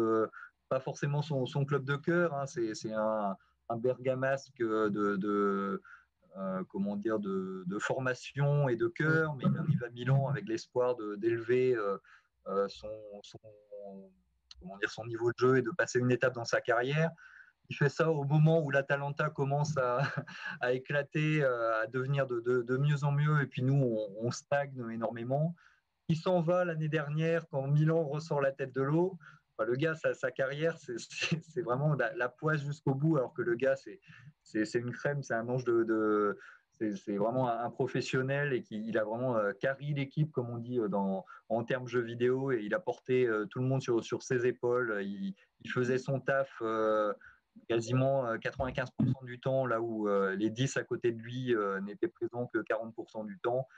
pas forcément son club de cœur, c'est un bergamasque comment dire, de formation et de cœur, mais il arrive à Milan avec l'espoir d'élever son, son, comment dire, son niveau de jeu et de passer une étape dans sa carrière. Il fait ça au moment où l'Atalanta commence à éclater, à devenir de mieux en mieux, et puis nous, on stagne énormément. Il s'en va l'année dernière quand Milan ressort la tête de l'eau. Enfin, le gars, sa carrière, c'est vraiment la poisse jusqu'au bout, alors que le gars, c'est une crème, c'est un ange c'est vraiment un professionnel et il a vraiment carry l'équipe, comme on dit en termes jeux vidéo, et il a porté tout le monde sur ses épaules. Il faisait son taf quasiment 95% du temps, là où les 10 à côté de lui n'étaient présents que 40% du temps.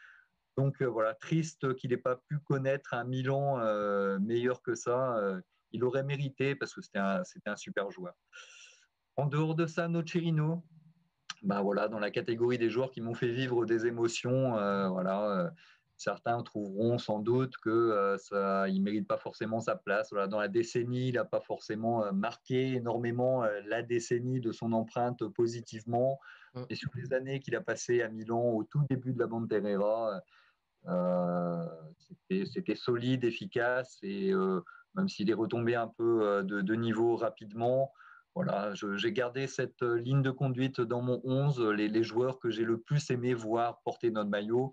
Donc voilà, triste qu'il n'ait pas pu connaître un Milan meilleur que ça. Il aurait mérité parce que c'était un super joueur. En dehors de ça, Nocerino, voilà, dans la catégorie des joueurs qui m'ont fait vivre des émotions, certains trouveront sans doute que il mérite pas forcément sa place. Voilà, dans la décennie, il n'a pas forcément marqué énormément la décennie de son empreinte positivement. Et sur les années qu'il a passées à Milan au tout début de la Banterera, c'était solide, efficace, et même s'il est retombé un peu de niveau rapidement, voilà, j'ai gardé cette ligne de conduite dans mon 11, les joueurs que j'ai le plus aimé voir porter notre maillot.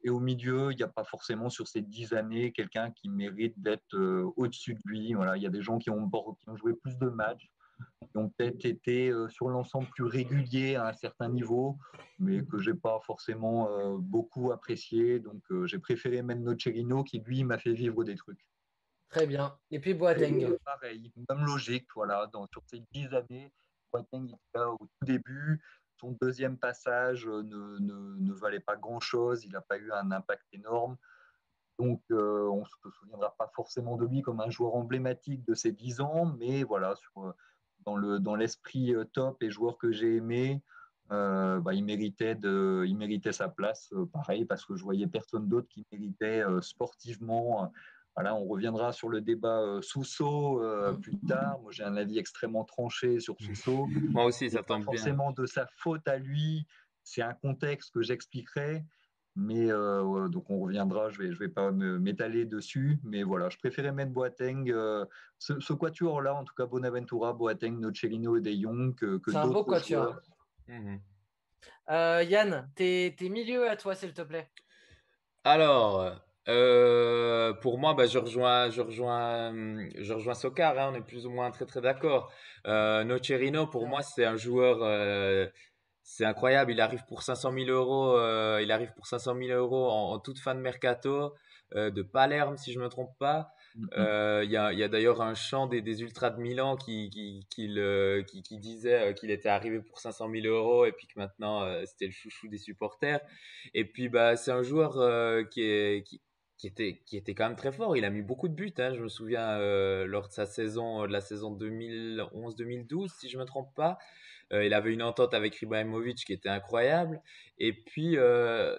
Et au milieu, il n'y a pas forcément sur ces 10 années quelqu'un qui mérite d'être au-dessus de lui. Voilà, il y a des gens qui ont joué plus de matchs, qui ont peut-être été sur l'ensemble plus réguliers à un certain niveau, mais que j'ai pas forcément beaucoup apprécié. Donc j'ai préféré mettre Nocerino qui lui m'a fait vivre des trucs. Très bien. Et puis Boateng. Pareil, même logique, voilà, sur ces 10 années, Boateng était là au tout début. Son deuxième passage ne valait pas grand-chose, il n'a pas eu un impact énorme. Donc, on ne se souviendra pas forcément de lui comme un joueur emblématique de ces 10 ans, mais voilà, dans l'esprit top et joueur que j'ai aimé, il méritait sa place, pareil, parce que je voyais personne d'autre qui méritait sportivement. Voilà, on reviendra sur le débat Sousso plus tard. Moi, j'ai un avis extrêmement tranché sur Sousso. Moi aussi, ça C'est pas tombe bien. forcément de sa faute à lui. C'est un contexte que j'expliquerai. Mais donc on reviendra, je vais pas m'étaler dessus, mais voilà, je préférais mettre Boateng, ce quatuor-là, en tout cas Bonaventura, Boateng, Nocerino et De Jong, que C'est un beau d'autres quatuor. joueurs. Yann, tes milieux à toi, s'il te plaît. Alors, pour moi, je rejoins Sokar, hein, on est plus ou moins très très d'accord. Nocerino, pour moi, c'est un joueur, c'est incroyable. Il arrive pour 500 000 euros, en toute fin de mercato, de Palerme, si je me trompe pas. Il y a d'ailleurs un chant des Ultras de Milan qui disait qu'il était arrivé pour 500 000 euros et puis que maintenant c'était le chouchou des supporters. Et puis c'est un joueur qui était quand même très fort. Il a mis beaucoup de buts, hein. Je me souviens lors de sa saison, de la saison 2011-2012, si je me trompe pas. Il avait une entente avec Ibrahimovic qui était incroyable. Et puis,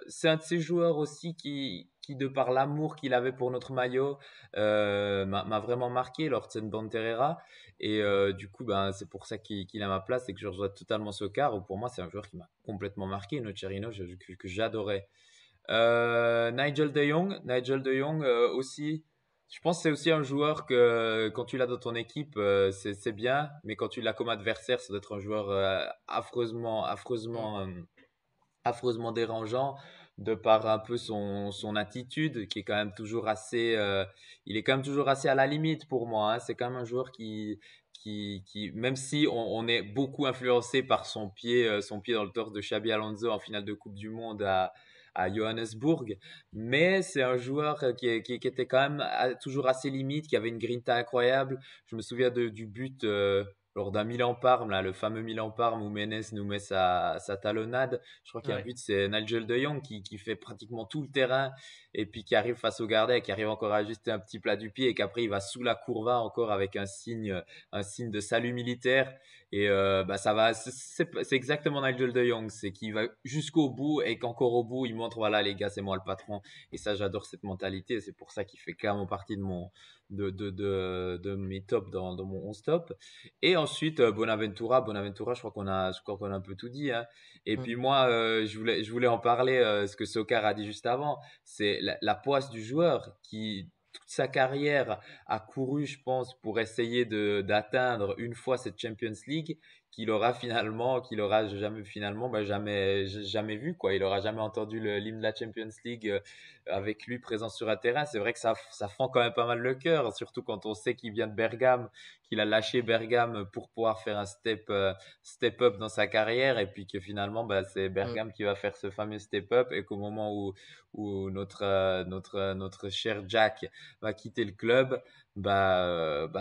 c'est un de ces joueurs aussi qui de par l'amour qu'il avait pour notre maillot, m'a vraiment marqué lors de cette Banterera. Et du coup, c'est pour ça qu'il a ma place et que je rejoins totalement ce quart. Pour moi, c'est un joueur qui m'a complètement marqué, Nocerino, que j'adorais. Nigel de Jong aussi. Je pense que c'est aussi un joueur que quand tu l'as dans ton équipe, c'est bien, mais quand tu l'as comme adversaire, ça doit être un joueur affreusement dérangeant. de par un peu son attitude, qui est quand même toujours assez, il est quand même toujours assez à la limite pour moi, hein. C'est quand même un joueur même si on est beaucoup influencé par son pied dans le torse de Xabi Alonso en finale de Coupe du Monde à Johannesburg, mais c'est un joueur qui était quand même toujours assez limite, qui avait une grinta incroyable. Je me souviens du but lors d'un Milan-Parme, là, le fameux Milan-Parme où Menez nous met sa talonnade. Je crois qu'il y a un Ouais. but, c'est Nigel de Jong qui fait pratiquement tout le terrain et puis qui arrive face au gardien et qui arrive encore à ajuster un petit plat du pied et qu'après il va sous la courva encore avec un signe de salut militaire. Et bah ça va, c'est exactement Nigel de Jong, c'est qu'il va jusqu'au bout et qu'encore au bout il montre voilà les gars c'est moi le patron. Et ça j'adore cette mentalité, c'est pour ça qu'il fait clairement partie de mes tops dans mon 11 top. Et ensuite Bonaventura, je crois qu'on a un peu tout dit, hein. Et Mm. puis moi je voulais en parler, ce que Sokar a dit juste avant, c'est la poisse du joueur qui toute sa carrière a couru, je pense, pour essayer d'atteindre une fois cette Champions League qu'il aura jamais finalement jamais vu quoi. Il aura jamais entendu l'hymne de la Champions League avec lui présent sur un terrain. C'est vrai que ça fend quand même pas mal le cœur, surtout quand on sait qu'il vient de Bergame, qu'il a lâché Bergame pour pouvoir faire un step up dans sa carrière et puis que finalement c'est Mm. Bergame qui va faire ce fameux step up et qu'au moment où notre cher Jack va quitter le club,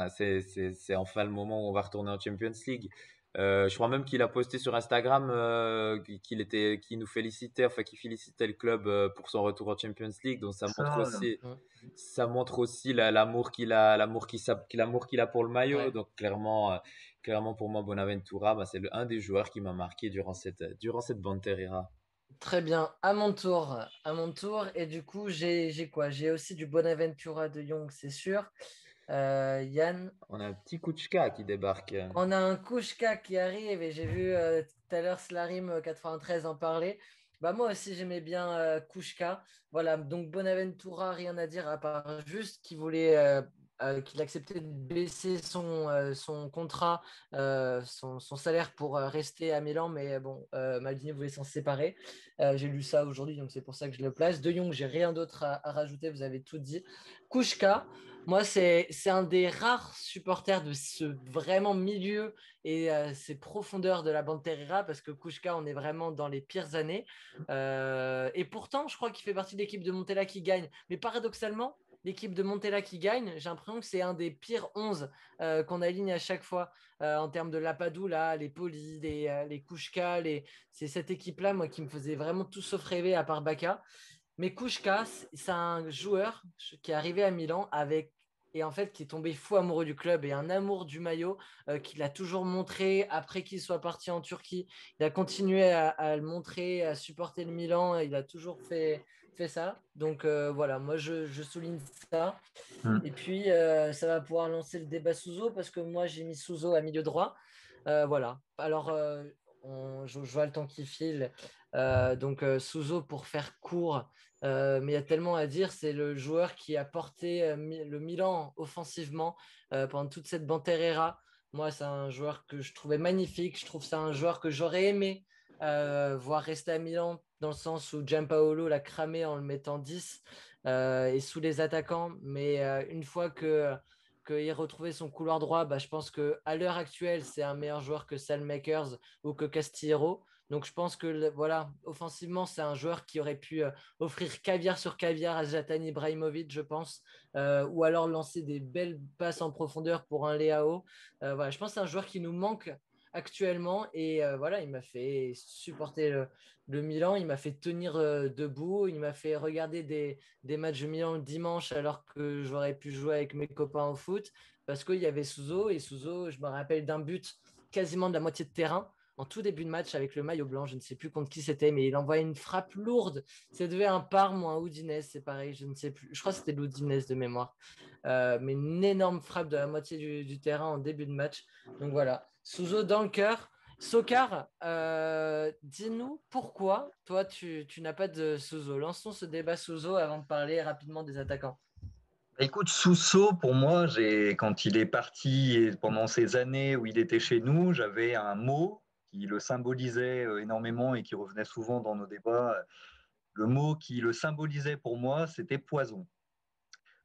c'est enfin le moment où on va retourner en Champions League. Je crois même qu'il a posté sur Instagram qu'il nous félicitait, enfin qu'il félicitait le club pour son retour en Champions League. Donc Ça, Mm. ça montre aussi l'amour qu'il a pour le maillot. Ouais. Donc clairement pour moi Bonaventura, c'est un des joueurs qui m'a marqué durant cette Banterera. Très bien, à mon tour. À mon tour. Et du coup, j'ai quoi? J'ai aussi du Bonaventura de Jong, c'est sûr. Yann, On a un petit Kuchka qui débarque. on a un Kouchka qui arrive et j'ai vu tout à l'heure Slarim 93 en parler. Bah, moi aussi, j'aimais bien Kouchka. Voilà, donc Bonaventura, rien à dire à part juste qu'il acceptait de baisser son contrat, son salaire pour rester à Milan, mais bon, Maldini voulait s'en séparer. J'ai lu ça aujourd'hui, donc c'est pour ça que je le place. De Jong, j'ai rien d'autre à rajouter, vous avez tout dit. Kouchka, moi, c'est un des rares supporters de ce vraiment milieu et ces profondeurs de la Banterera parce que Kouchka, on est vraiment dans les pires années. Et pourtant, je crois qu'il fait partie de l'équipe de Montella qui gagne. Mais paradoxalement, l'équipe de Montella qui gagne, j'ai l'impression que c'est un des pires 11 qu'on aligne à chaque fois en termes de Lapadula, les Poli, les Kouchka. C'est cette équipe-là, moi, qui me faisait vraiment tout sauf rêver à part Baka. Mais Kouchka, c'est un joueur qui est arrivé à Milan avec et en fait qui est tombé fou amoureux du club et un amour du maillot qu'il a toujours montré après qu'il soit parti en Turquie. Il a continué à le montrer, à supporter le Milan. Il a toujours fait ça. Donc voilà, moi je souligne ça. Et puis ça va pouvoir lancer le débat Souzo parce que moi j'ai mis Souzo à milieu droit. Voilà. Alors je vois le temps qui file. Donc Souzo pour faire court. Mais il y a tellement à dire, c'est le joueur qui a porté le Milan offensivement pendant toute cette Banterera. Moi, c'est un joueur que je trouvais magnifique. Je trouve que c'est un joueur que j'aurais aimé voir rester à Milan, dans le sens où Giampaolo l'a cramé en le mettant 10 et sous les attaquants. Mais une fois qu'il retrouvait son couloir droit, je pense qu'à l'heure actuelle, c'est un meilleur joueur que Salmakers ou que Castillero. Donc je pense que voilà, offensivement, c'est un joueur qui aurait pu offrir caviar sur caviar à Zlatan Ibrahimovic, je pense, ou alors lancer des belles passes en profondeur pour un Leao. Voilà, je pense que c'est un joueur qui nous manque actuellement et voilà, il m'a fait supporter le Milan, il m'a fait tenir debout, il m'a fait regarder des matchs de Milan le dimanche alors que j'aurais pu jouer avec mes copains au foot parce qu'il y avait Souzo et Souzo, je me rappelle d'un but quasiment de la moitié de terrain en tout début de match avec le maillot blanc, je ne sais plus contre qui c'était, mais il envoie une frappe lourde. Ça devait un Parme ou un Udinese, c'est pareil, je ne sais plus. Je crois que c'était l'Udinese de mémoire. Mais une énorme frappe de la moitié du terrain en début de match. Donc voilà, Souzo dans le cœur. Sokar, dis-nous pourquoi toi tu n'as pas de Souzo. Lançons ce débat Souzo avant de parler rapidement des attaquants. Écoute, Sousso, pour moi, quand il est parti et pendant ces années où il était chez nous, j'avais un mot qui le symbolisait énormément et qui revenait souvent dans nos débats, le mot qui le symbolisait pour moi, c'était poison.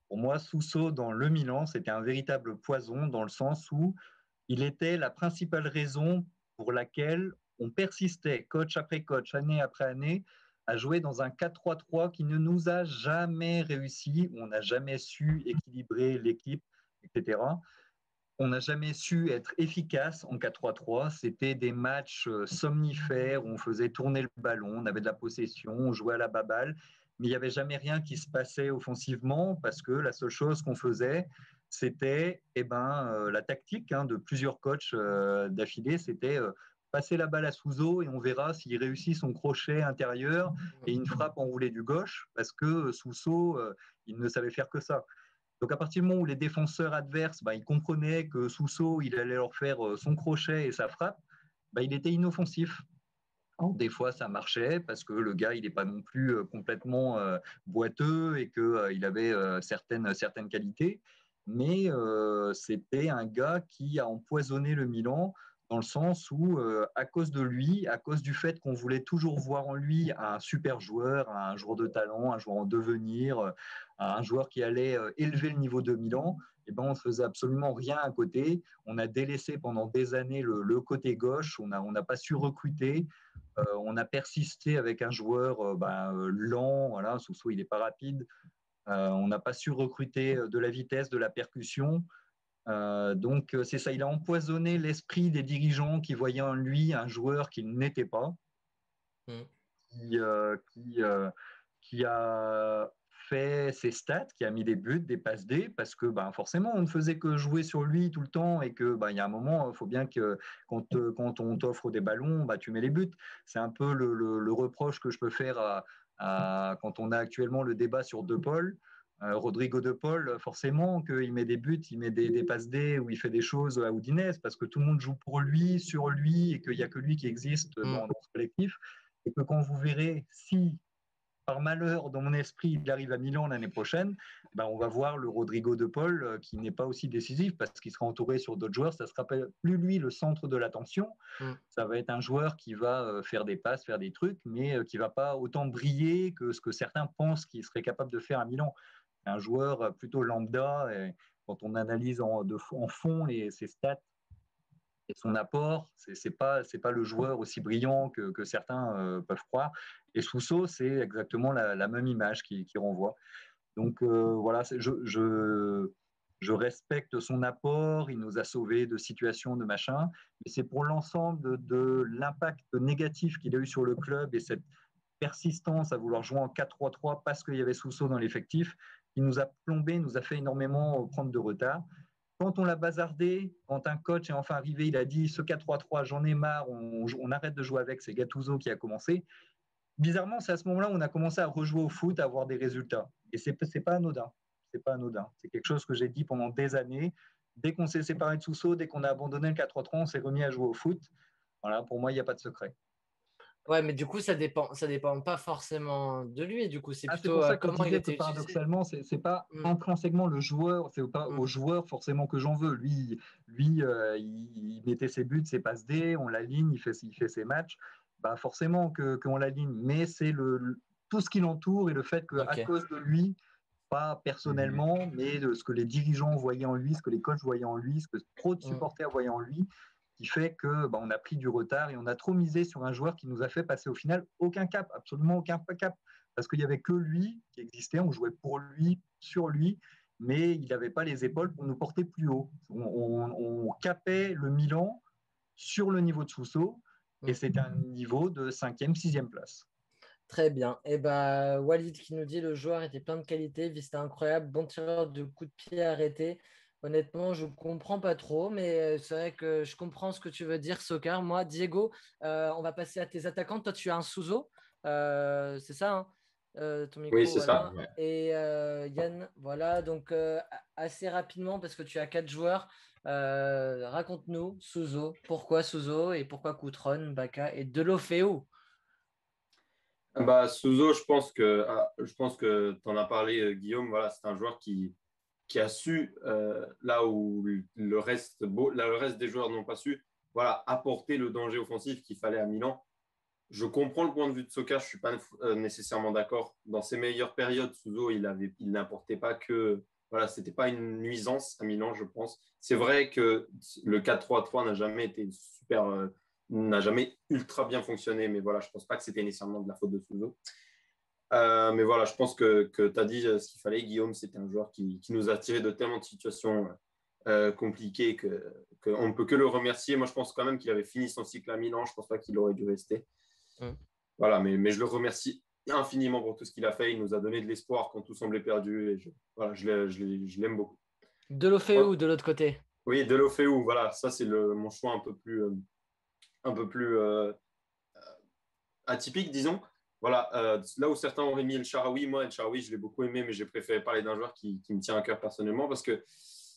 Pour moi, Suso dans le Milan, c'était un véritable poison dans le sens où il était la principale raison pour laquelle on persistait, coach après coach, année après année, à jouer dans un 4-3-3 qui ne nous a jamais réussi. On n'a jamais su équilibrer l'équipe, etc. On n'a jamais su être efficace en 4-3-3. C'était des matchs somnifères où on faisait tourner le ballon, on avait de la possession, on jouait à la baballe, mais il n'y avait jamais rien qui se passait offensivement parce que la seule chose qu'on faisait, c'était la tactique de plusieurs coachs d'affilée, c'était passer la balle à Souzo et on verra s'il réussit son crochet intérieur et une frappe enroulée du gauche parce que Souzo, il ne savait faire que ça. Donc à partir du moment où les défenseurs adverses, ils comprenaient que Sousso, il allait leur faire son crochet et sa frappe, il était inoffensif. Alors, des fois, ça marchait parce que le gars, il n'est pas non plus complètement boiteux et qu'il avait certaines qualités. Mais c'était un gars qui a empoisonné le Milan dans le sens où, à cause de lui, à cause du fait qu'on voulait toujours voir en lui un super joueur, un joueur de talent, un joueur en devenir, un joueur qui allait élever le niveau de Milan, on ne faisait absolument rien à côté. On a délaissé pendant des années le côté gauche, on n'a pas su recruter. On a persisté avec un joueur lent, voilà, Sousso il n'est pas rapide. On n'a pas su recruter de la vitesse, de la percussion. Donc c'est ça, il a empoisonné l'esprit des dirigeants qui voyaient en lui un joueur qu'il n'était pas, qui, qui a fait ses stats, qui a mis des buts, des passes D, parce que forcément, on ne faisait que jouer sur lui tout le temps et que il y a un moment, il faut bien que quand on t'offre des ballons, tu mets les buts. C'est un peu le reproche que je peux faire quand on a actuellement le débat sur De Paul. Rodrigo De Paul, forcément qu'il met des buts, il met des passes D ou il fait des choses à Udinese parce que tout le monde joue pour lui, sur lui et qu'il n'y a que lui qui existe dans ce collectif. Et que quand vous verrez si par malheur, dans mon esprit, il arrive à Milan l'année prochaine, on va voir le Rodrigo De Paul qui n'est pas aussi décisif parce qu'il sera entouré sur d'autres joueurs. Ça ne sera plus lui le centre de l'attention. Ça va être un joueur qui va faire des passes, faire des trucs, mais qui ne va pas autant briller que ce que certains pensent qu'il serait capable de faire à Milan. Un joueur plutôt lambda. Et quand on analyse en fond ses stats, et son apport, c'est pas le joueur aussi brillant que certains peuvent croire. Et Sousso, c'est exactement la même image qui renvoie. Donc voilà, je respecte son apport, il nous a sauvés de situations, de machin, mais c'est pour l'ensemble de l'impact négatif qu'il a eu sur le club et cette persistance à vouloir jouer en 4-3-3 parce qu'il y avait Sousso dans l'effectif, qui nous a plombé, nous a fait énormément prendre de retard. Quand on l'a bazardé, quand un coach est enfin arrivé, il a dit ce 4-3-3, j'en ai marre, on arrête de jouer avec, c'est Gattuso qui a commencé. Bizarrement, c'est à ce moment-là où on a commencé à rejouer au foot, à avoir des résultats. Et c'est pas anodin. C'est pas anodin. C'est quelque chose que j'ai dit pendant des années. Dès qu'on s'est séparé de Sousso, dès qu'on a abandonné le 4-3-3, on s'est remis à jouer au foot. Voilà, pour moi, il n'y a pas de secret. Ouais, mais du coup, ça dépend pas forcément de lui. Du coup, c'est C'est plutôt pour ça que je comment il disais que était utilisé. paradoxalement, c'est pas intrinsèquement le joueur, c'est pas au joueur forcément que j'en veux. Lui il mettait ses buts, ses passes D, on l'aligne, il fait ses matchs. Forcément qu'on l'aligne, mais c'est tout ce qui l'entoure et le fait qu'à cause de lui, pas personnellement, mais de ce que les dirigeants voyaient en lui, ce que les coachs voyaient en lui, ce que trop de supporters voyaient en lui, qui fait que on a pris du retard et on a trop misé sur un joueur qui nous a fait passer au final aucun cap, absolument aucun cap, parce qu'il n'y avait que lui qui existait, on jouait pour lui, sur lui, mais il n'avait pas les épaules pour nous porter plus haut. On capait le Milan sur le niveau de Sousso, et c'est un niveau de 5e, 6e place. Très bien. Et Walid qui nous dit le joueur était plein de qualités, vista incroyable, bon tireur de coups de pied arrêté. Honnêtement, je ne comprends pas trop, mais c'est vrai que je comprends ce que tu veux dire, Soccer. Moi, Diego, on va passer à tes attaquants. Toi, tu as un Souzo, c'est ça, hein ton micro, oui, c'est voilà. ça. Ouais. Et Yann, voilà. Donc, assez rapidement, parce que tu as 4 joueurs, raconte-nous Souzo. Pourquoi Souzo et pourquoi Coutron, Baka et Delofeu? Souzo, je pense que tu en as parlé, Guillaume. Voilà, c'est un joueur qui a su, là où le reste des joueurs n'ont pas su, voilà, apporter le danger offensif qu'il fallait à Milan. je comprends le point de vue de Soka, je ne suis pas nécessairement d'accord. Dans ses meilleures périodes, Suso, il n'apportait pas que. Voilà, ce n'était pas une nuisance à Milan, je pense. C'est vrai que le 4-3-3 n'a jamais été super. N'a jamais ultra bien fonctionné, mais voilà, je ne pense pas que c'était nécessairement de la faute de Suso. Mais voilà, je pense que tu as dit ce qu'il fallait. Guillaume, c'était un joueur qui nous a tiré de tellement de situations compliquées qu'on ne peut que le remercier. Moi, je pense quand même qu'il avait fini son cycle à Milan. Je ne pense pas qu'il aurait dû rester. Voilà, mais je le remercie infiniment pour tout ce qu'il a fait. Il nous a donné de l'espoir quand tout semblait perdu. Et je l'aime beaucoup. Deulofeu de l'autre côté. Oui, Deulofeu, voilà, ça c'est mon choix un peu plus atypique, disons. Voilà, là où certains auraient mis El Shaarawy, moi, El Shaarawy, je l'ai beaucoup aimé, mais j'ai préféré parler d'un joueur qui me tient à cœur personnellement parce que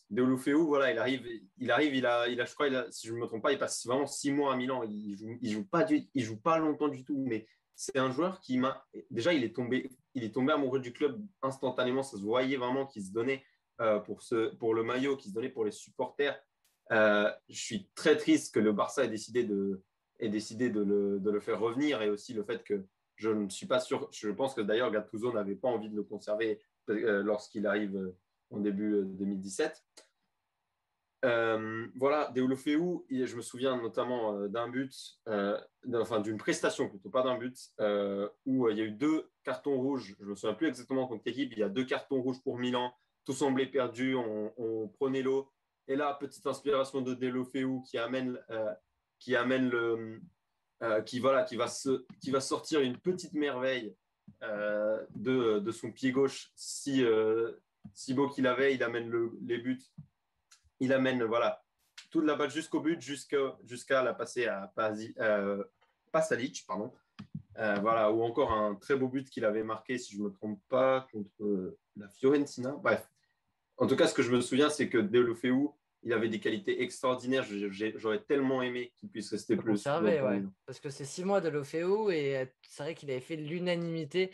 Deulofeu, voilà, il arrive, je crois, si je ne me trompe pas, il passe vraiment 6 mois à Milan. Il joue pas longtemps du tout, mais c'est un joueur qui m'a. Déjà, il est tombé amoureux du club instantanément. Ça se voyait vraiment qu'il se donnait pour le maillot, qu'il se donnait pour les supporters. Je suis très triste que le Barça ait décidé de le faire revenir et aussi le fait que je ne suis pas sûr. Je pense que d'ailleurs Gattuso n'avait pas envie de le conserver lorsqu'il arrive en début 2017. Voilà, Deulofeu, je me souviens notamment d'un but, d'une prestation plutôt, pas d'un but, où il y a eu 2 cartons rouges. Je ne me souviens plus exactement contre l'équipe. Il y a 2 cartons rouges pour Milan. Tout semblait perdu. On prenait l'eau. Et là, petite inspiration de Deulofeu qui va sortir une petite merveille de son pied gauche si beau qu'il avait. Il amène les buts. Il amène voilà, toute la balle jusqu'au but, jusqu'à la passer à Pasalic, pardon. Voilà, ou encore un très beau but qu'il avait marqué, si je ne me trompe pas, contre la Fiorentina. Bref, en tout cas, ce que je me souviens, c'est que Deulofeu, il avait des qualités extraordinaires. J'aurais tellement aimé qu'il puisse rester plus conservé, ouais. Parce que c'est 6 mois de Deulofeu et c'est vrai qu'il avait fait l'unanimité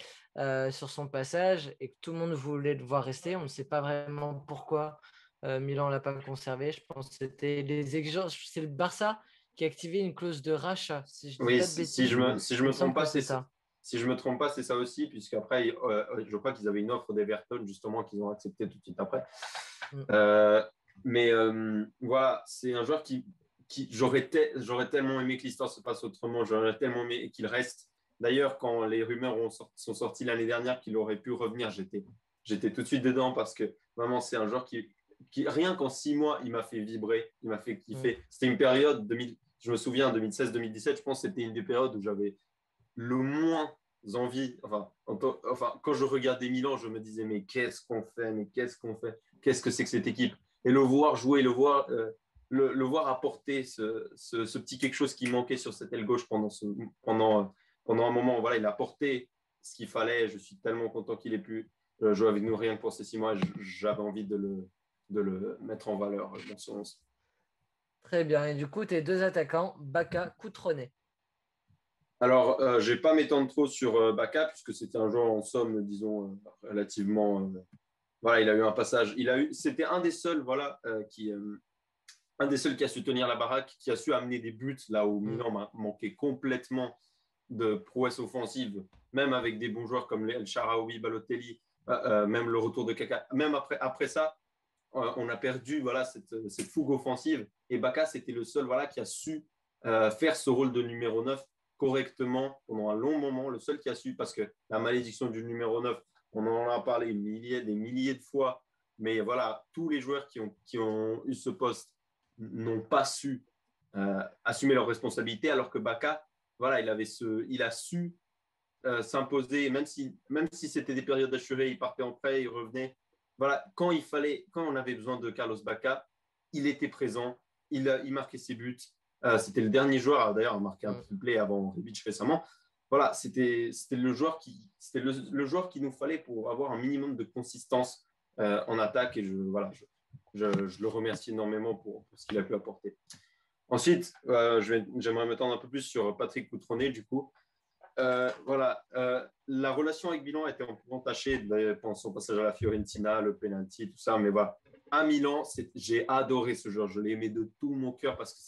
sur son passage et que tout le monde voulait le voir rester. On ne sait pas vraiment pourquoi Milan ne l'a pas conservé. Je pense que c'était les exigences. C'est le Barça qui a activé une clause de rachat. Si je dis pas de bêtises, si je me trompe pas, c'est ça. Si je me trompe pas, c'est ça aussi, puisqu'après, je crois qu'ils avaient une offre d'Everton, justement, qu'ils ont accepté tout de suite après. Mais voilà, c'est un joueur qui j'aurais tellement aimé que l'histoire se passe autrement, j'aurais tellement aimé qu'il reste. D'ailleurs, quand les rumeurs sont sorties l'année dernière qu'il aurait pu revenir, j'étais tout de suite dedans parce que vraiment, c'est un joueur qui rien qu'en 6 mois, il m'a fait vibrer, il m'a fait kiffer. C'était une période, je me souviens, 2016-2017, je pense que c'était une des périodes où j'avais le moins envie. Enfin, quand je regardais Milan, je me disais, mais qu'est-ce qu'on fait? Mais qu'est-ce qu'on fait? Qu'est-ce que c'est que cette équipe? Et le voir jouer, le voir apporter ce petit quelque chose qui manquait sur cette aile gauche pendant un moment. Voilà, il a apporté ce qu'il fallait. Je suis tellement content qu'il ait pu jouer avec nous rien que pour ces 6 mois. J'avais envie de le mettre en valeur dans ce sens. Très bien. Et du coup, tes 2 attaquants, Bacca, Cutrone. Alors, je ne vais pas m'étendre trop sur Bacca, puisque c'était un joueur en somme, disons, relativement. Voilà, il a eu un passage. C'était un des seuls, voilà, qui a su tenir la baraque, qui a su amener des buts là où Milan manquait complètement de prouesse offensive, même avec des bons joueurs comme El Shaarawy, Balotelli, même le retour de Kaka. Même après ça, on a perdu voilà, cette fougue offensive. Et Bacca, c'était le seul voilà, qui a su faire ce rôle de numéro 9 correctement pendant un long moment, le seul qui a su, parce que la malédiction du numéro 9, on en a parlé des milliers de fois, mais voilà, tous les joueurs qui ont eu ce poste n'ont pas su assumer leurs responsabilités, alors que Bacca, voilà, il a su s'imposer, même si c'était des périodes assurées, il partait en prêt, il revenait. Voilà, quand on avait besoin de Carlos Bacca, il était présent, il marquait ses buts. C'était le dernier joueur, d'ailleurs, à marquer un triplé avant Rebic récemment. Voilà, c'était le joueur le joueur qu'il nous fallait pour avoir un minimum de consistance en attaque. Et je le remercie énormément pour ce qu'il a pu apporter. Ensuite, j'aimerais m'étendre un peu plus sur Patrick Cutrone, du coup. Voilà, la relation avec Milan était un peu entachée pendant son passage à la Fiorentina, le penalty, tout ça. Mais voilà, à Milan, j'ai adoré ce joueur. Je l'ai aimé de tout mon cœur parce que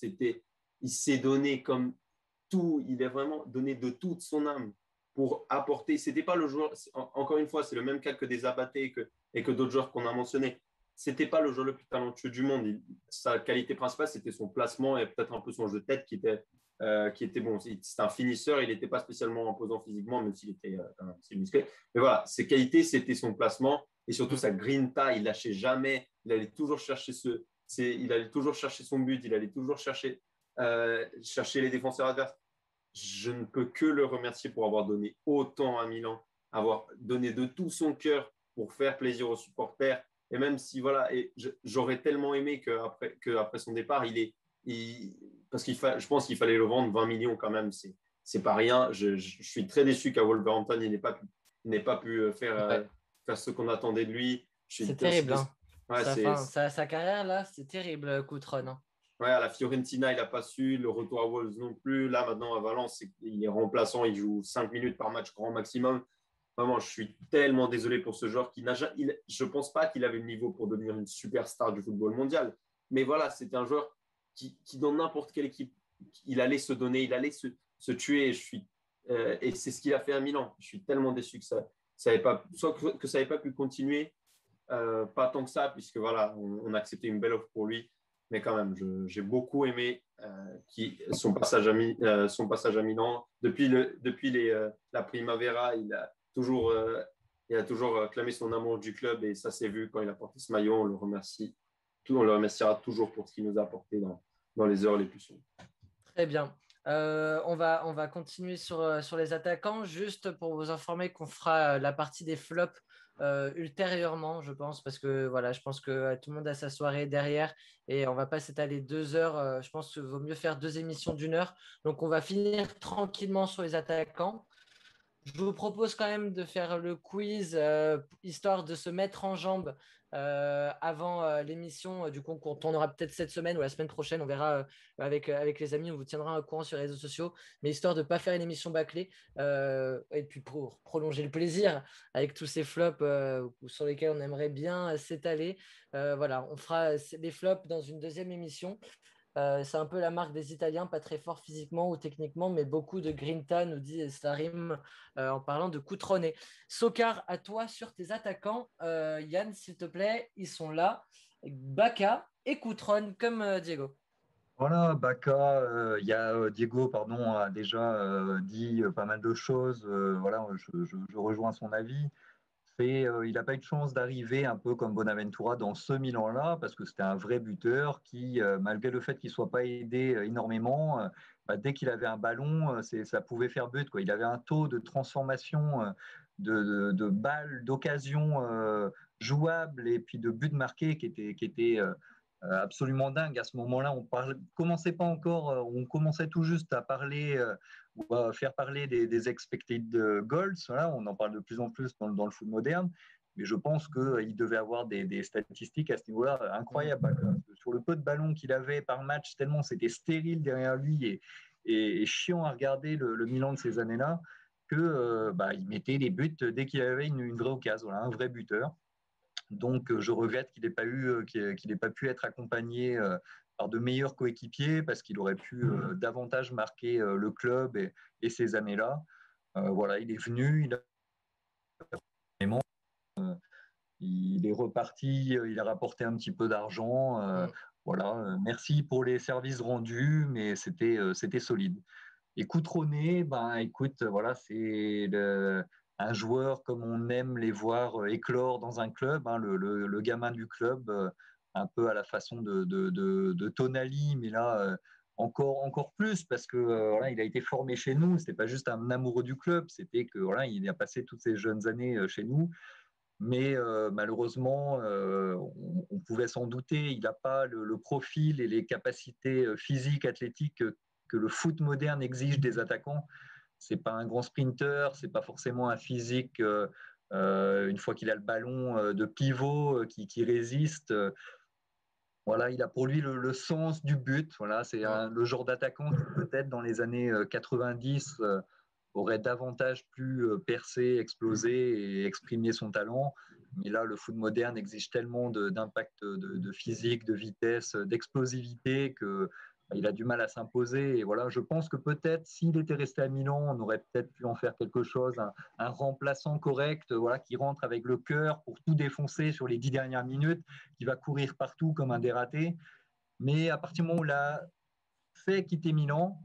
il s'est donné comme tout, il a vraiment donné de toute son âme pour apporter. C'était pas le joueur, encore une fois, c'est le même cas que des Abaté et que d'autres joueurs qu'on a mentionnés. C'était pas le joueur le plus talentueux du monde. Sa qualité principale, c'était son placement et peut-être un peu son jeu de tête qui était bon. C'était un finisseur, il n'était pas spécialement imposant physiquement, même s'il était assez musclé. Mais voilà, ses qualités, c'était son placement et surtout sa grinta. Il lâchait jamais. Il allait toujours chercher son but. Il allait toujours chercher les défenseurs adverses. Je ne peux que le remercier pour avoir donné autant à Milan, avoir donné de tout son cœur pour faire plaisir aux supporters. Et même si, voilà, j'aurais tellement aimé qu'après son départ, parce je pense qu'il fallait le vendre 20 millions quand même, c'est pas rien. Je suis très déçu qu'à Wolverhampton, il n'ait pas pu faire ce qu'on attendait de lui. C'est terrible, hein. Ouais, sa carrière, là, c'est terrible, Coutron, hein. Ouais, à la Fiorentina, il n'a pas su. Le retour à Wolves non plus. Là, maintenant, à Valence, il est remplaçant. Il joue 5 minutes par match, grand maximum. Vraiment, je suis tellement désolé pour ce joueur qui n'a jamais. Je ne pense pas qu'il avait le niveau pour devenir une superstar du football mondial. Mais voilà, c'était un joueur qui, dans n'importe quelle équipe, il allait se donner, il allait se tuer. Et c'est ce qu'il a fait à Milan. Je suis tellement déçu que ça n'avait pas, soit que ça n'avait pas pu continuer, pas tant que ça, puisque voilà, on a accepté une belle offre pour lui. Mais quand même, j'ai beaucoup aimé son passage à Milan. Depuis la Primavera, il a toujours clamé son amour du club et ça s'est vu quand il a porté ce maillot. On le remerciera toujours pour ce qu'il nous a apporté dans les heures les plus sombres. Très bien. On va continuer sur les attaquants, juste pour vous informer qu'on fera la partie des flops ultérieurement, je pense, parce que voilà, je pense que tout le monde a sa soirée derrière et on va pas s'étaler 2 heures. Je pense qu'il vaut mieux faire 2 émissions d'1 heure. Donc, on va finir tranquillement sur les attaquants. Je vous propose quand même de faire le quiz, histoire de se mettre en jambes avant l'émission. Du coup, on tournera peut-être cette semaine ou la semaine prochaine. On verra avec les amis. On vous tiendra au courant sur les réseaux sociaux. Mais histoire de ne pas faire une émission bâclée. Et puis pour prolonger le plaisir avec tous ces flops sur lesquels on aimerait bien s'étaler. Voilà, on fera les flops dans une deuxième émission. C'est un peu la marque des Italiens, pas très fort physiquement ou techniquement, mais beaucoup de grinta, nous dit Starim en parlant de Cutrone. Sokar, à toi sur tes attaquants. Yann, s'il te plaît, ils sont là. Baka et Coutron, comme Diego. Voilà, Baka, il y a Diego, pardon, a déjà dit pas mal de choses. Voilà, je rejoins son avis. Il n'a pas eu de chance d'arriver un peu comme Bonaventura dans ce Milan-là, parce que c'était un vrai buteur qui, malgré le fait qu'il ne soit pas aidé énormément, dès qu'il avait un ballon, ça pouvait faire but, quoi. Il avait un taux de transformation de balles, d'occasions jouables et puis de buts marqués qui était absolument dingue. À ce moment-là, commençait pas encore, on commençait tout juste à parler ou à faire parler des expected goals. Voilà, on en parle de plus en plus dans le foot moderne. Mais je pense qu'il devait avoir des statistiques à ce niveau-là incroyables. Sur le peu de ballons qu'il avait par match, tellement c'était stérile derrière lui et chiant à regarder le Milan de ces années-là, il mettait les buts dès qu'il avait une vraie occasion, voilà, un vrai buteur. Donc, je regrette qu'il n'ait pas pu être accompagné par de meilleurs coéquipiers parce qu'il aurait pu davantage marquer le club et ces années-là. Voilà, il est venu, il est reparti, il a rapporté un petit peu d'argent. Voilà, merci pour les services rendus, mais c'était solide. Et Coutronnet, écoute, voilà, un joueur comme on aime les voir éclore dans un club, hein, le gamin du club, un peu à la façon de Tonali, mais là, encore plus, parce que voilà, il a été formé chez nous, c'était pas juste un amoureux du club, c'était que voilà, il a passé toutes ces jeunes années chez nous. Mais malheureusement, on pouvait s'en douter, il n'a pas le profil et les capacités physiques, athlétiques que le foot moderne exige des attaquants. C'est pas un grand sprinter, c'est pas forcément un physique une fois qu'il a le ballon de pivot qui résiste. Voilà, il a pour lui le sens du but. Voilà, c'est le genre d'attaquant qui peut-être dans les années 90 aurait davantage pu percer, exploser et exprimer son talent. Mais là, le foot moderne exige tellement d'impact de physique, de vitesse, d'explosivité que il a du mal à s'imposer. Et voilà, je pense que peut-être s'il était resté à Milan, on aurait peut-être pu en faire quelque chose, un remplaçant correct, voilà, qui rentre avec le cœur pour tout défoncer sur les 10 dernières minutes, qui va courir partout comme un dératé. Mais à partir du moment où il a fait quitter Milan,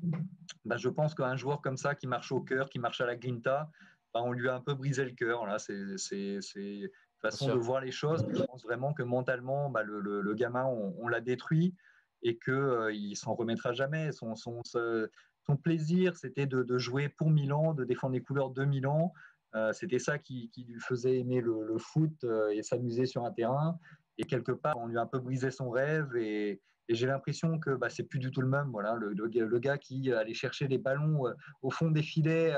bah, je pense qu'un joueur comme ça qui marche au cœur, qui marche à la grinta, bah, on lui a un peu brisé le cœur. Là, c'est une façon de voir les choses. Je pense vraiment que mentalement, bah, le gamin, on l'a détruit et qu'il ne s'en remettra jamais. Son plaisir, c'était de jouer pour Milan, de défendre les couleurs de Milan. C'était ça qui lui faisait aimer le foot et s'amuser sur un terrain. Et quelque part, on lui a un peu brisé son rêve et j'ai l'impression que bah, c'est plus du tout le même. Voilà, le gars qui allait chercher les ballons au fond des filets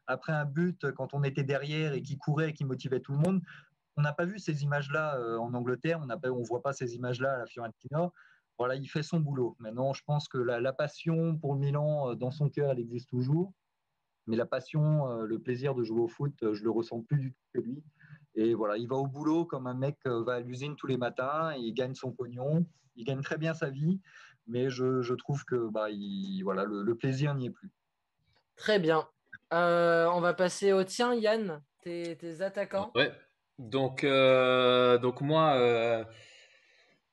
après un but quand on était derrière et qui courait et qui motivait tout le monde. On n'a pas vu ces images-là en Angleterre, on ne voit pas ces images-là à la Fiorentina. Voilà, il fait son boulot. Maintenant, je pense que la passion pour le Milan, dans son cœur, elle existe toujours. Mais la passion, le plaisir de jouer au foot, je le ressens plus du tout que lui. Et voilà, il va au boulot comme un mec va à l'usine tous les matins, et il gagne son pognon, il gagne très bien sa vie, mais je trouve que bah, voilà, le plaisir n'y est plus. Très bien. On va passer au tien, Yann, tes attaquants. Ouais. Donc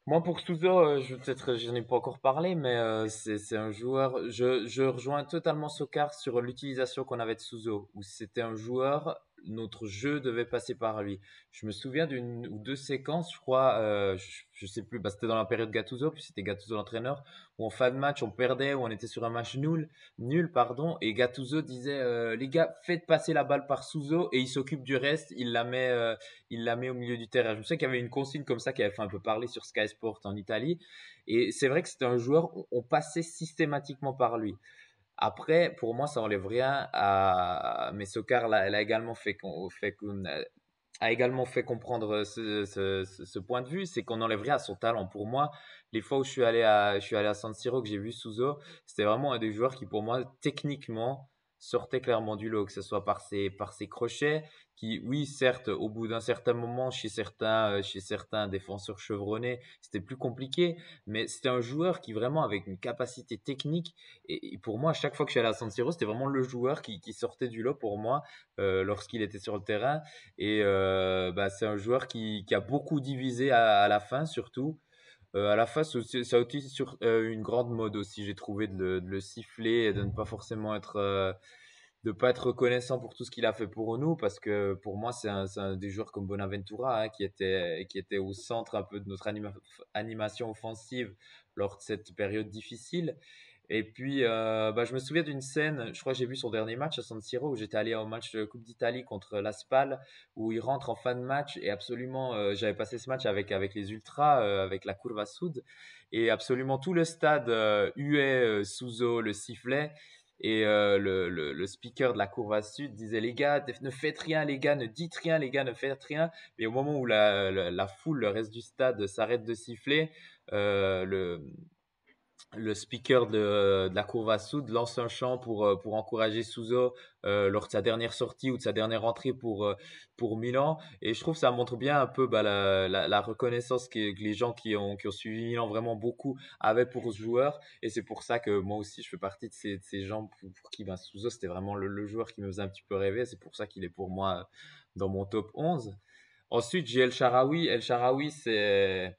moi pour Souzo, je n'ai pas encore parlé, mais c'est un joueur. Je rejoins totalement Sokar sur l'utilisation qu'on avait de Souzo, où c'était un joueur, notre jeu devait passer par lui. Je me souviens d'une ou deux séquences, je crois, je sais plus, bah, c'était dans la période Gattuso, puis c'était Gattuso l'entraîneur, où en fin de match on perdait, où on était sur un match nul pardon, et Gattuso disait les gars, faites passer la balle par Souzo et il s'occupe du reste, il la met au milieu du terrain. Je me souviens qu'il y avait une consigne comme ça qui avait fait un peu parler sur Sky Sport en Italie. Et c'est vrai que c'était un joueur, on passait systématiquement par lui. Après, pour moi, ça enlève rien à. Mais Sokar, elle a également a également fait comprendre ce point de vue, c'est qu'on n'enlève rien à son talent. Pour moi, les fois où je suis allé à San Siro, que j'ai vu Souzo, c'était vraiment un des joueurs qui, pour moi, techniquement, sortait clairement du lot, que ce soit par ses crochets, qui, oui, certes, au bout d'un certain moment, chez certains défenseurs chevronnés, c'était plus compliqué, mais c'était un joueur qui vraiment, avec une capacité technique, et pour moi, à chaque fois que je suis allé à San Siro, c'était vraiment le joueur qui sortait du lot pour moi, lorsqu'il était sur le terrain. Et bah, c'est un joueur qui a beaucoup divisé à la fin, surtout. À la fin, ça a été sur une grande mode aussi, j'ai trouvé, de le siffler et de ne pas forcément de pas être reconnaissant pour tout ce qu'il a fait pour nous, parce que pour moi, c'est un des joueurs comme Bonaventura, hein, qui était au centre un peu de notre animation offensive lors de cette période difficile. Et puis, bah, je me souviens d'une scène, je crois que j'ai vu son dernier match à San Siro, où j'étais allé au match de Coupe d'Italie contre la Spal, où il rentre en fin de match, et absolument, j'avais passé ce match avec les Ultras, avec la Curva Sud, et absolument tout le stade huait Souzo, le sifflet, et le speaker de la Curva Sud disait, les gars, ne faites rien, les gars, ne dites rien, les gars, ne faites rien. Et au moment où la foule, le reste du stade s'arrête de siffler, euh, le le speaker de la Curva Sud lance un chant pour encourager Souzo lors de sa dernière sortie ou de sa dernière entrée pour Milan. Et je trouve que ça montre bien un peu bah, la reconnaissance que les gens qui ont suivi Milan vraiment beaucoup avaient pour ce joueur. Et c'est pour ça que moi aussi, je fais partie de ces gens pour qui ben, Souzo, c'était vraiment le joueur qui me faisait un petit peu rêver. C'est pour ça qu'il est pour moi dans mon top 11. Ensuite, j'ai El Shaarawy. El Shaarawy, c'est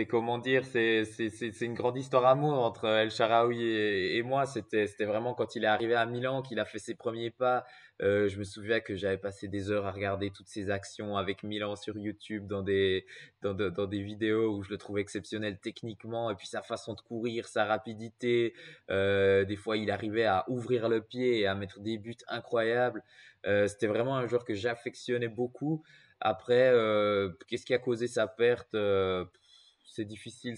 comment dire, c'est une grande histoire d'amour entre El Shaarawy et moi. C'était vraiment quand il est arrivé à Milan, qu'il a fait ses premiers pas. Je me souviens que j'avais passé des heures à regarder toutes ses actions avec Milan sur YouTube dans des vidéos où je le trouvais exceptionnel techniquement. Et puis sa façon de courir, sa rapidité. Des fois, il arrivait à ouvrir le pied et à mettre des buts incroyables. C'était vraiment un joueur que j'affectionnais beaucoup. Après, qu'est-ce qui a causé sa perte? C'est difficile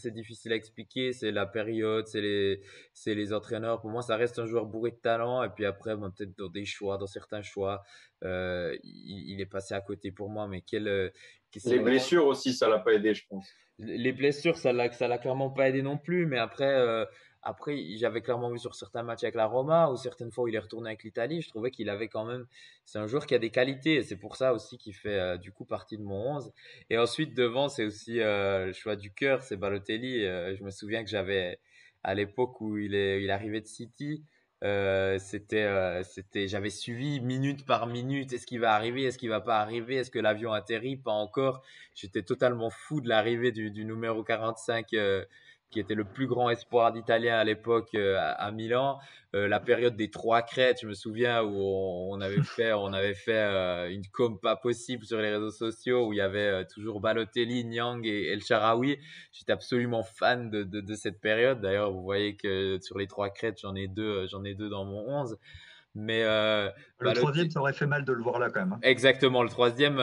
à expliquer. C'est la période, c'est les entraîneurs. Pour moi, ça reste un joueur bourré de talent. Et puis après, ben, peut-être dans certains choix, il est passé à côté pour moi. Mais Les blessures aussi, ça l'a pas aidé, je pense. les blessures, ça l'a clairement pas aidé non plus. Mais après, j'avais clairement vu sur certains matchs avec la Roma ou certaines fois où il est retourné avec l'Italie, je trouvais qu'il avait quand même. C'est un joueur qui a des qualités et c'est pour ça aussi qu'il fait du coup partie de mon 11. Et ensuite, devant, c'est aussi le choix du cœur, c'est Balotelli. Je me souviens que j'avais à l'époque où il est arrivé de City. J'avais suivi minute par minute. Est-ce qu'il va arriver? Est-ce qu'il va pas arriver? Est-ce que l'avion atterrit? Pas encore. J'étais totalement fou de l'arrivée du numéro 45, qui était le plus grand espoir d'Italien à l'époque, à Milan. La période des trois crêtes, je me souviens, où on avait fait une com pas possible sur les réseaux sociaux, où il y avait toujours Balotelli, Nyang et El Shaarawy. J'étais absolument fan de cette période. D'ailleurs, vous voyez que sur les trois crêtes, j'en ai deux dans mon 11. Mais Le troisième, ça aurait fait mal de le voir là quand même, hein. exactement, le troisième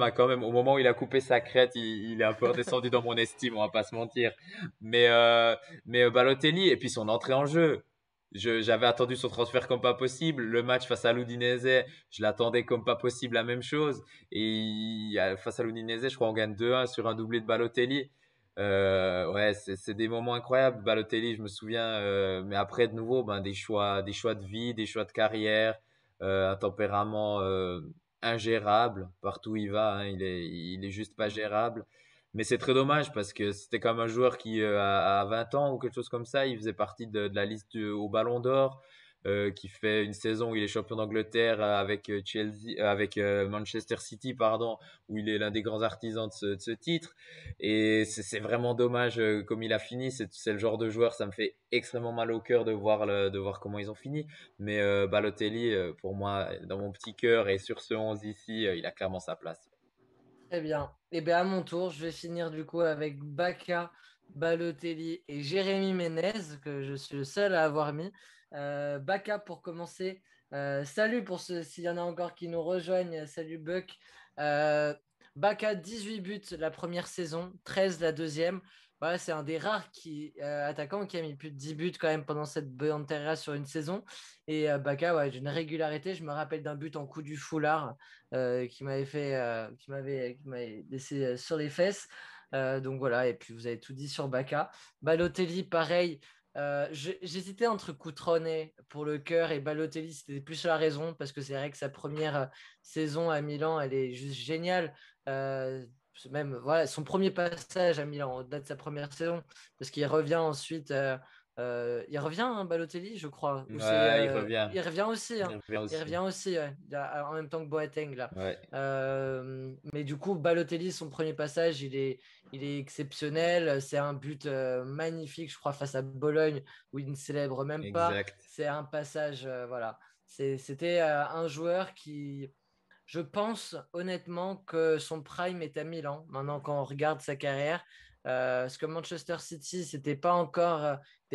a quand même, au moment où il a coupé sa crête, il est un peu redescendu dans mon estime, on va pas se mentir. Mais Balotelli, et puis son entrée en jeu. J'avais attendu son transfert comme pas possible. Le match face à l'Udinese, je l'attendais comme pas possible, la même chose. Et face à l'Udinese, je crois qu'on gagne 2-1 sur un doublé de Balotelli. Ouais, c'est des moments incroyables. Balotelli, je me souviens. Mais après, de nouveau, ben, des choix de vie, des choix de carrière, un tempérament ingérable partout où il va. Hein, il est juste pas gérable. Mais c'est très dommage parce que c'était comme un joueur qui, à 20 ans ou quelque chose comme ça, il faisait partie de la liste au Ballon d'Or, qui fait une saison où il est champion d'Angleterre avec Chelsea, avec Manchester City, pardon, où il est l'un des grands artisans de ce titre. Et c'est vraiment dommage comme il a fini. C'est le genre de joueur, ça me fait extrêmement mal au cœur de voir comment ils ont fini. Mais Balotelli, pour moi, dans mon petit cœur et sur ce 11 ici, il a clairement sa place. Très bien. Et bien à mon tour, je vais finir du coup avec Baka, Balotelli et Jérémy Ménez, que je suis le seul à avoir mis. Baka pour commencer. Salut pour ceux, s'il y en a encore qui nous rejoignent. Salut Buck. Euh, Baka, 18 buts la première saison, 13 la deuxième. Voilà, c'est un des rares attaquants qui a mis plus de 10 buts quand même pendant cette Bentera sur une saison. Et Baka, ouais, d'une régularité. Je me rappelle d'un but en coup du foulard qui m'avait laissé sur les fesses. Donc voilà, et puis vous avez tout dit sur Baka. Balotelli, pareil. J'hésitais entre Cutrone pour le cœur et Balotelli, c'était plus la raison, parce que c'est vrai que sa première saison à Milan, elle est juste géniale. Même voilà, son premier passage à Milan, au-delà de sa première saison, parce qu'il revient ensuite. Il revient, hein, Balotelli, je crois. Ouais, il revient. Il revient aussi, hein. Il revient Il aussi. revient aussi, ouais. En même temps que Boateng, là. Ouais. Mais du coup, Balotelli, son premier passage, il est exceptionnel. C'est un but magnifique, je crois, face à Bologne, où il ne célèbre même pas. Exact. C'est un passage, voilà. C'était un joueur qui, je pense honnêtement que son prime est à Milan, maintenant quand on regarde sa carrière. Parce que Manchester City, c'était pas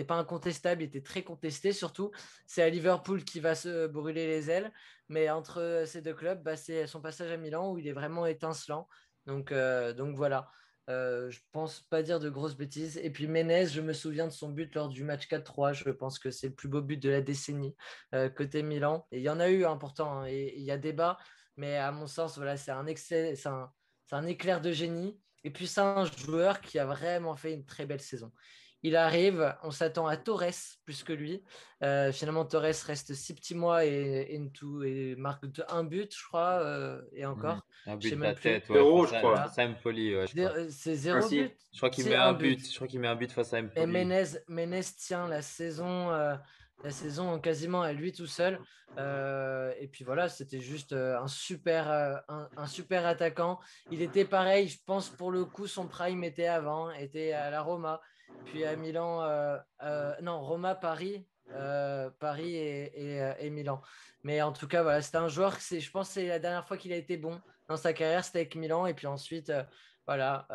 incontestable, il était très contesté surtout. C'est à Liverpool qui va se brûler les ailes. Mais entre ces deux clubs, bah, c'est son passage à Milan où il est vraiment étincelant. Donc voilà. Je pense pas dire de grosses bêtises. Et puis Menez, je me souviens de son but lors du match 4-3. Je pense que c'est le plus beau but de la décennie côté Milan. Et il y en a eu un pourtant, hein, et il y a débat. Mais à mon sens, voilà, c'est un éclair de génie. Et puis c'est un joueur qui a vraiment fait une très belle saison. Il arrive, on s'attend à Torres plus que lui. Finalement, Torres reste 6 petits mois et marque un but, je crois, et encore. Un Je sais but de même la plus. tête, ouais, Zéro, je face crois. à Empoli, ouais, je crois. C'est Ah, 0 si. but. Je crois qu'il Si, met un un but. but. Je crois qu'il met un but face à Et Empoli. Menez tient la saison quasiment à lui tout seul. Et puis voilà, c'était juste un super attaquant. Il était pareil, je pense pour le coup, son prime était avant, était à la Roma, puis à Milan, non, Roma, Paris et Milan. Mais en tout cas, voilà, c'était un joueur, je pense que c'est la dernière fois qu'il a été bon dans sa carrière, c'était avec Milan. Et puis ensuite, voilà,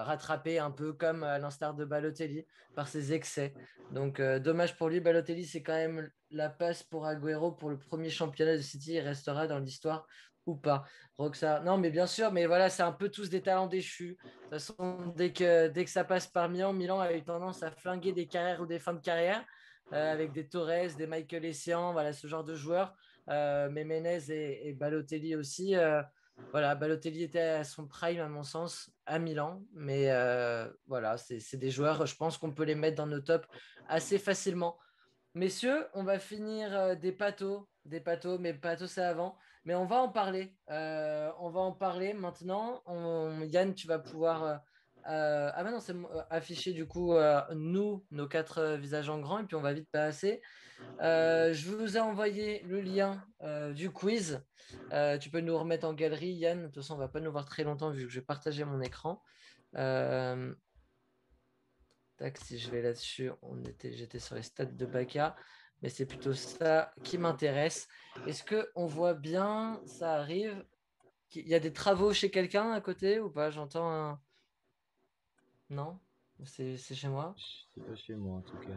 rattrapé un peu comme à l'instar de Balotelli par ses excès. Donc, dommage pour lui. Balotelli, c'est quand même la passe pour Agüero pour le premier championnat de City. Il restera dans l'histoire ou pas. Roxa, non, mais bien sûr, mais voilà, c'est un peu tous des talents déchus. De toute façon, dès que ça passe par Milan, Milan a eu tendance à flinguer des carrières ou des fins de carrière avec des Torres, des Michael Essien, voilà, ce genre de joueurs. Mais Menez et Balotelli aussi. Voilà, Balotelli était à son prime, à mon sens, à Milan. Mais voilà, c'est des joueurs, je pense qu'on peut les mettre dans nos tops assez facilement. Messieurs, on va finir des pathos, mais pathos c'est avant. Mais on va en parler. On va en parler maintenant. Yann, tu vas pouvoir Ah bah non, c'est affiché du coup nous, nos 4 visages en grand, et puis on va vite passer. Je vous ai envoyé le lien du quiz. Tu peux nous remettre en galerie, Yann. De toute façon, on va pas nous voir très longtemps vu que je vais partager mon écran. Euh, Tac, si je vais là-dessus, j'étais sur les stats de Baka, mais c'est plutôt ça qui m'intéresse. Est-ce que on voit bien, ça arrive? Il y a des travaux chez quelqu'un à côté ou pas? J'entends un. Non? C'est chez moi? C'est pas chez moi en tout cas.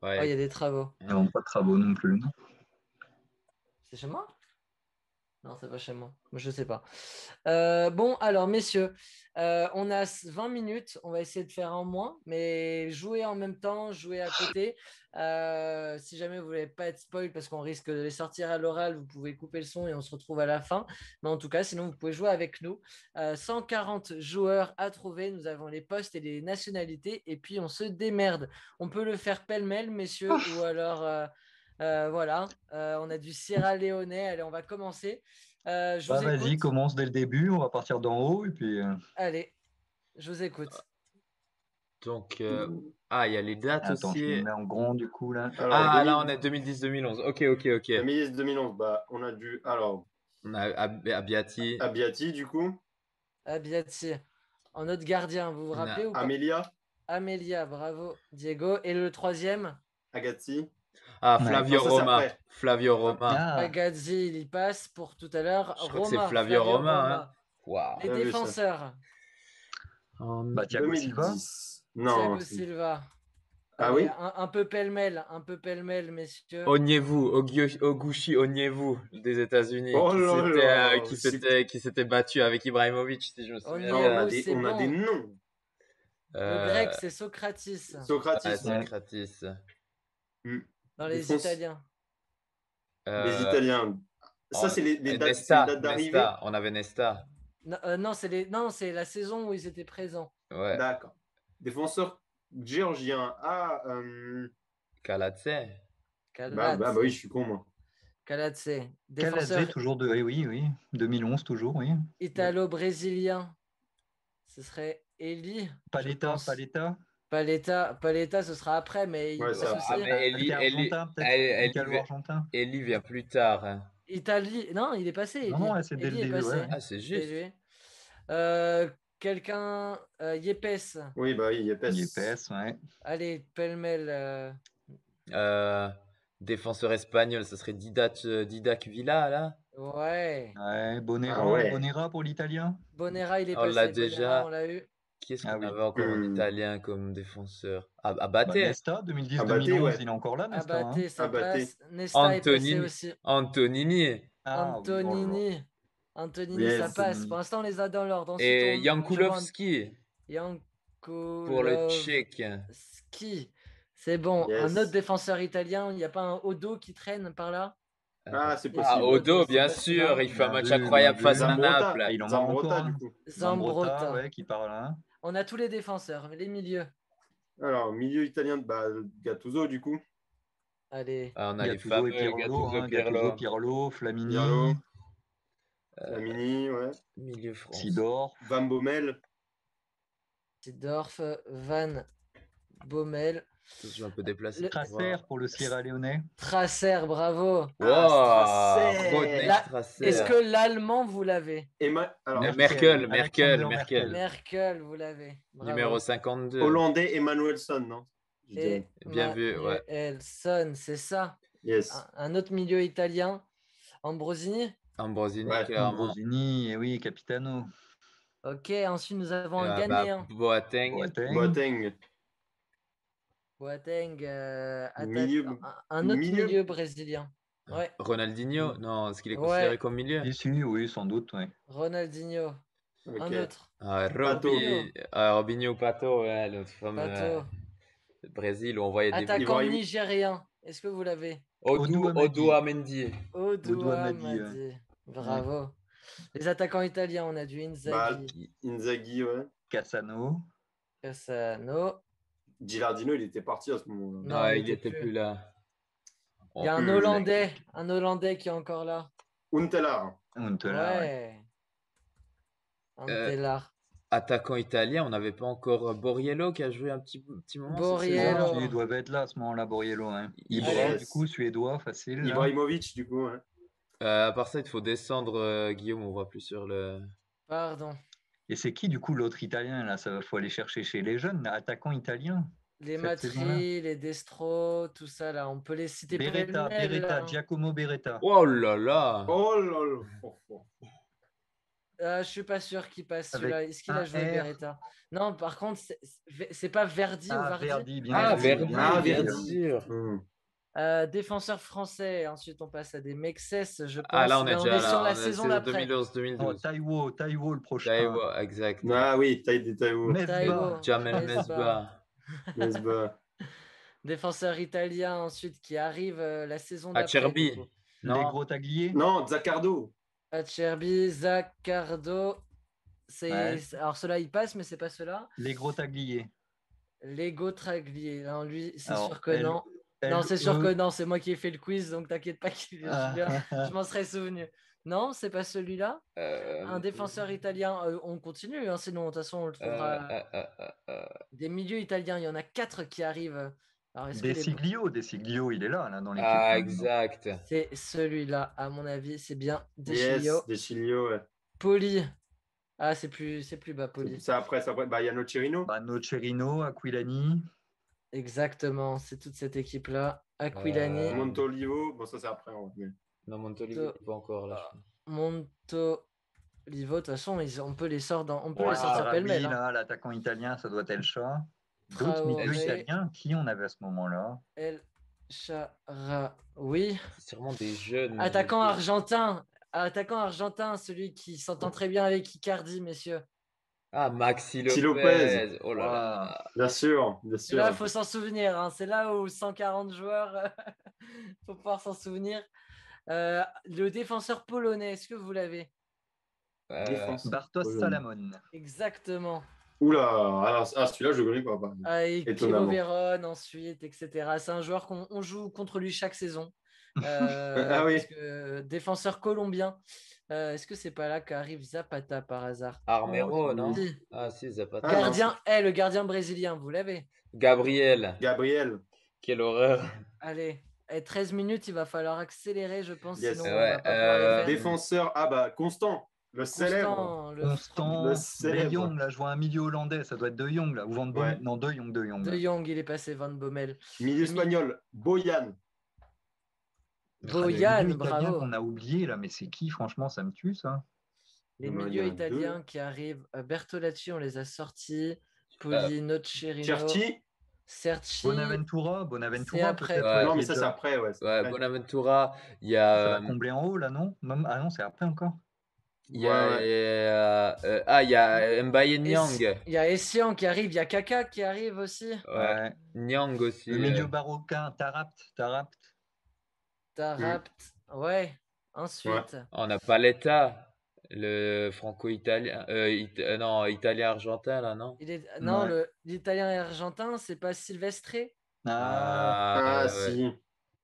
Oh, il y Ouais. a des travaux. Ils n'ont pas de travaux non plus. Non. C'est chez moi? Non, c'est pas chez moi. Je sais pas. Bon, alors, messieurs, on a 20 minutes. On va essayer de faire en moins, mais jouer en même temps, jouer à côté. Si jamais vous voulez pas être spoil, parce qu'on risque de les sortir à l'oral, vous pouvez couper le son et on se retrouve à la fin. Mais en tout cas, sinon, vous pouvez jouer avec nous. 140 joueurs à trouver. Nous avons les postes et les nationalités. Et puis, on se démerde. On peut le faire pêle-mêle, messieurs, ou alors. Voilà, on a du Sierra Leone. Allez, on va commencer. Je Bah, vous vas-y, écoute. commence dès le début. On va partir d'en haut et puis. Allez, je vous écoute. Donc, il y a les dates Attends, je me aussi. mets en grand du coup là. Alors, Là, on est 2010-2011. Ok, ok, ok. 2010-2011, bah, on a dû. Alors, On a Abbiati. Abbiati, du coup. Abbiati, en autre gardien, vous vous On rappelez a ou pas? Amelia, Amelia, bravo, Diego. Et le troisième? Agazzi. Ouais. Non, Flavio ça, c'est Roma. après. Flavio Roma. Ah, Agazzi, il y passe pour tout à l'heure. Je crois que c'est Roma, Flavio Flavio Roma, hein. Roma. Waouh. Les Bien vu, ça. défenseurs, bah Thiago Silva. 2010. Non. Thiago Silva. Ah Allez, oui? un peu pêle-mêle, messieurs. Onyevou, Oguchi Onyevou des États-Unis, Oh là là. qui s'était battu avec Ibrahimovic, si je me souviens Ah, bien. Onyevou, c'est on a des bon. noms. Le grec, Euh, c'est Socratis ouais, Socrates. Ouais. Socrates. Hmm. dans les Défense. Italiens. Les Euh, Italiens. Ça, oh, c'est les dates, c'est les Nesta, dates d'arrivée? Nesta, on avait Nesta. Non, non, c'est la saison où ils étaient présents. Ouais, D'accord. Défenseur géorgien. Kalatse. Bah Kalatse. oui, je suis con, moi. Kalatse. Kaladze, Défenseur toujours de. Oui, oui. 2011, toujours, oui. italo-brésilien. Ce serait Eli, je Paletta, pense. Paletta. Paletta, ce sera après, mais il Ouais, c'est passe après. aussi. Mais Argentin, peut-être. Italo-argentin. Eli vient plus tard, hein. Italie. Non, il est passé, Non, Eli. non, c'est dès le Eli est début. Ouais, passé. ouais. Ah, c'est C'est juste. lui. Quelqu'un. Yepes. Oui, bah oui, Yepes. Yepes, ouais. Allez, pêle-mêle. Euh, Défenseur espagnol, ce serait Didac Villa, là. Ouais. Ouais, Ah Bonera, ouais. Bonera pour l'italien. Bonera, il est On l'a passé. Bonera, on déjà. l'a eu. Qui est-ce Ah qu'on oui. avait encore en Hmm. italien comme défenseur? Bah, Abate. Nesta, Abaté, 2010-2011, ouais. il est encore là, Nesta. Hein. Abaté, ça Abaté. passe. Nesta est passé Antonini. aussi. Antonini. Ah oui, oh là là. Antonini. Antonini, ça Yes. passe. Pour Antonini. l'instant, on les a dans l'ordre. Ensuite, Et je vois Jankulovski pour le Jankulovski. Tchèque. C'est bon. Un autre Yes. défenseur italien. Il n'y a pas un Odo qui traîne par là? Ah, c'est Ah, possible. Odo, Odo, c'est bien pas sûr, celui-là. il fait un Bien match vu, bien incroyable face vu. à Zambrota. Ah, Naples. il en manque encore, Zambrota, du hein. coup. Zambrota. Ouais, qui parle là. On a tous les défenseurs, les milieux. Alors, milieu italien, bah, Gattuso, du coup. Allez. Ah, on a les Gattuso et fameux Pirlo, Gattuso, hein. Gattuso, Pirlo. Pirlo, Flamini, Pirlo, Euh, Flamini, ouais. Milieu France. Sidor. Van Bommel. Sidorf, Van Bommel. Je suis un peu déplacé. Le- pour Tracer voir. pour le Sierra Leone. Tracer, bravo. Ah, Wow, Strasser. Rodney Là, Strasser. est-ce que l'allemand, vous l'avez? Alors, Merkel, Alexander Merkel. Merkel, vous l'avez. Bravo. Numéro 52. Hollandais, Emmanuelson, non? Je Et dirais. Bien vu, ouais. Manuelson, c'est ça. Yes. Un autre milieu italien. Ambrosini. Ambrosini, Ouais. clairement. Ambrosini, et oui, Capitano. Ok, ensuite nous avons un Bah, Ghanéen. Boateng. Boateng. Boateng, Milieu- un autre milieu. milieu brésilien. Ouais, Ronaldinho? Non, est-ce qu'il est Ouais. considéré comme milieu? Issu, oui, sans doute, ouais. Ronaldinho. Ok. Un autre. Pato. Robinho Pato, ouais, l'autre fameux Pato. Brésil où on voyait des Attaquant Ibrahim- nigérien. Est-ce que vous l'avez? Odou Odu Amadi. Amendi. Odou Amadi, Amadi. Bravo. Les attaquants italiens, on a du Bah, Inzaghi, Inzaghi, ouais. Cassano. Cassano. Gilardino, il était parti à ce moment-là. Non, Ouais, il il était était plus. plus là. Il y a un Hollandais qui est encore là. Untelar. Huntelaar, ouais. Ouais. Antelar. attaquant italien, on n'avait pas encore Borriello qui a joué un petit moment cette Borriello. saison. Ils doivent être là à ce moment-là, Borriello. Hein. Ibra, Allez. du coup, suédois, facile. là. Ibrahimovic, du coup. Hein. À part ça, il faut descendre, Guillaume, on voit plus sur le. Pardon. Et c'est qui, du coup, l'autre italien là? Ça faut aller chercher chez les jeunes, attaquants italiens. Les Cette saison-là. Matri, les Destro, tout ça là, on peut les citer Beretta, pêle-mêle, Beretta, là. Giacomo Beretta. Oh là là! Oh là là. Je suis pas sûr qu'il passe celui-là. Avec Est-ce qu'il a un joué R. Beretta? Non, par contre, c'est pas Verdi ou Ah, Vardy? Verdi, bien Ah, vu, Verdi, bien Ah, vu. bien Verdi. sûr. Défenseur français. Ensuite, on passe à des Mexès, je pense. Ah, là, on est déjà sur là. la saison d'après. 2011-2012. Non, Taiwo, le prochain. Taiwo, exact. Ah oui, Taiwo. Mesbah. Taiwo, Jamel Mesbah. Mesbah. Défenseur italien ensuite qui arrive la saison d'après. Acerbi. du coup. Les Non. gros tagliers. Non, Zaccardo. Acerbi, Zaccardo. Ouais. Alors ceux-là, ils passent, mais c'est pas ceux-là. Les gros tagliers. Lego Traglier. Non, lui, c'est Alors, sûr que non. Non, c'est sûr LE. que non. C'est moi qui ai fait le quiz, donc t'inquiète pas je m'en serais souvenu. Non, c'est pas celui-là. Un défenseur italien. On continue, hein, sinon de toute façon on le trouvera. Des milieux italiens, il y en a 4 qui arrivent. Alors, est-ce que Des Siglio, il est là dans l'équipe. Ah, exact. c'est celui-là, à mon avis, c'est bien Yes, Deschilio. Deschilio, ouais. Poli. Ah, c'est plus bas, Poli. C'est après. Bah, il y a Nocerino. Nocerino, Aquilani. Exactement, c'est toute cette équipe-là. Aquilani, Montolivo. Bon, ça, c'est après. Mais... Non, Montolivo, pas encore là. Montolivo. De toute façon, on peut les sortir, on peut Ouais, les sortir Arabi, pêle-mêle. Hein. là, l'attaquant italien, ça doit être El Chat. D'autres Traoré. milieux italiens, qui on avait à ce moment-là? El Shaarawy. C'est sûrement des jeunes. Attaquant argentin, celui qui s'entend très bien avec Icardi, messieurs. Ah, Maxi Maxi Lopez. Lopez. Oh là là. Bien sûr, bien Là, sûr. il faut s'en souvenir. Hein. C'est là où 140 joueurs, il faut pouvoir s'en souvenir. Le défenseur polonais, est-ce que vous l'avez? Bartosz Salamon. Exactement. Oula, celui-là, je ne connais pas. Avec Timo Étonnamment. Vérone ensuite, etc. C'est un joueur qu'on joue contre lui chaque saison. Ah oui. Parce que, défenseur colombien. Est-ce que c'est pas là qu'arrive Zapata par hasard? Armero, non? Si. Ah, si, Zapata. Ah, Gardien, le gardien brésilien, vous l'avez? Gabriel. Quelle horreur. Allez, 13 minutes, il va falloir accélérer, je pense, Yes. sinon on va pas pouvoir les faire. Défenseur, Constant, le célèbre. Constant, Le célèbre. De Jong, là, je vois un milieu hollandais, ça doit être De Jong, là, ou Van Bommel. Ouais. Non, De Jong. De Jong, il est passé Van Bommel. Milieu espagnol, Boyan. Boyan, italien bravo. qu'on a oublié, là, mais c'est qui? Franchement, ça me tue, ça. Les Il y en a milieux deux. italiens qui arrivent. Bertolacci, on les a sortis. Poli, Nocerino. Cerci. Bonaventura, C'est après. peut-être. Non, mais ça, c'est après. Ouais, Ouais, Bonaventura, il y Ça a. va combler en haut, là, non? Ah non, c'est après encore. Il y a, il y a Mbaye Nyang. Il y a Essian qui arrive, il y a Kaka qui arrive aussi. Ouais. Nyang aussi. Le milieu baroquin, Tarapt. Tarapt. Ouais. Ensuite. On n'a pas l'État, le franco-italien. Non, italien-argentin, là, non? Non, l'italien et argentin, c'est pas Silvestre. Ah, ouais. si.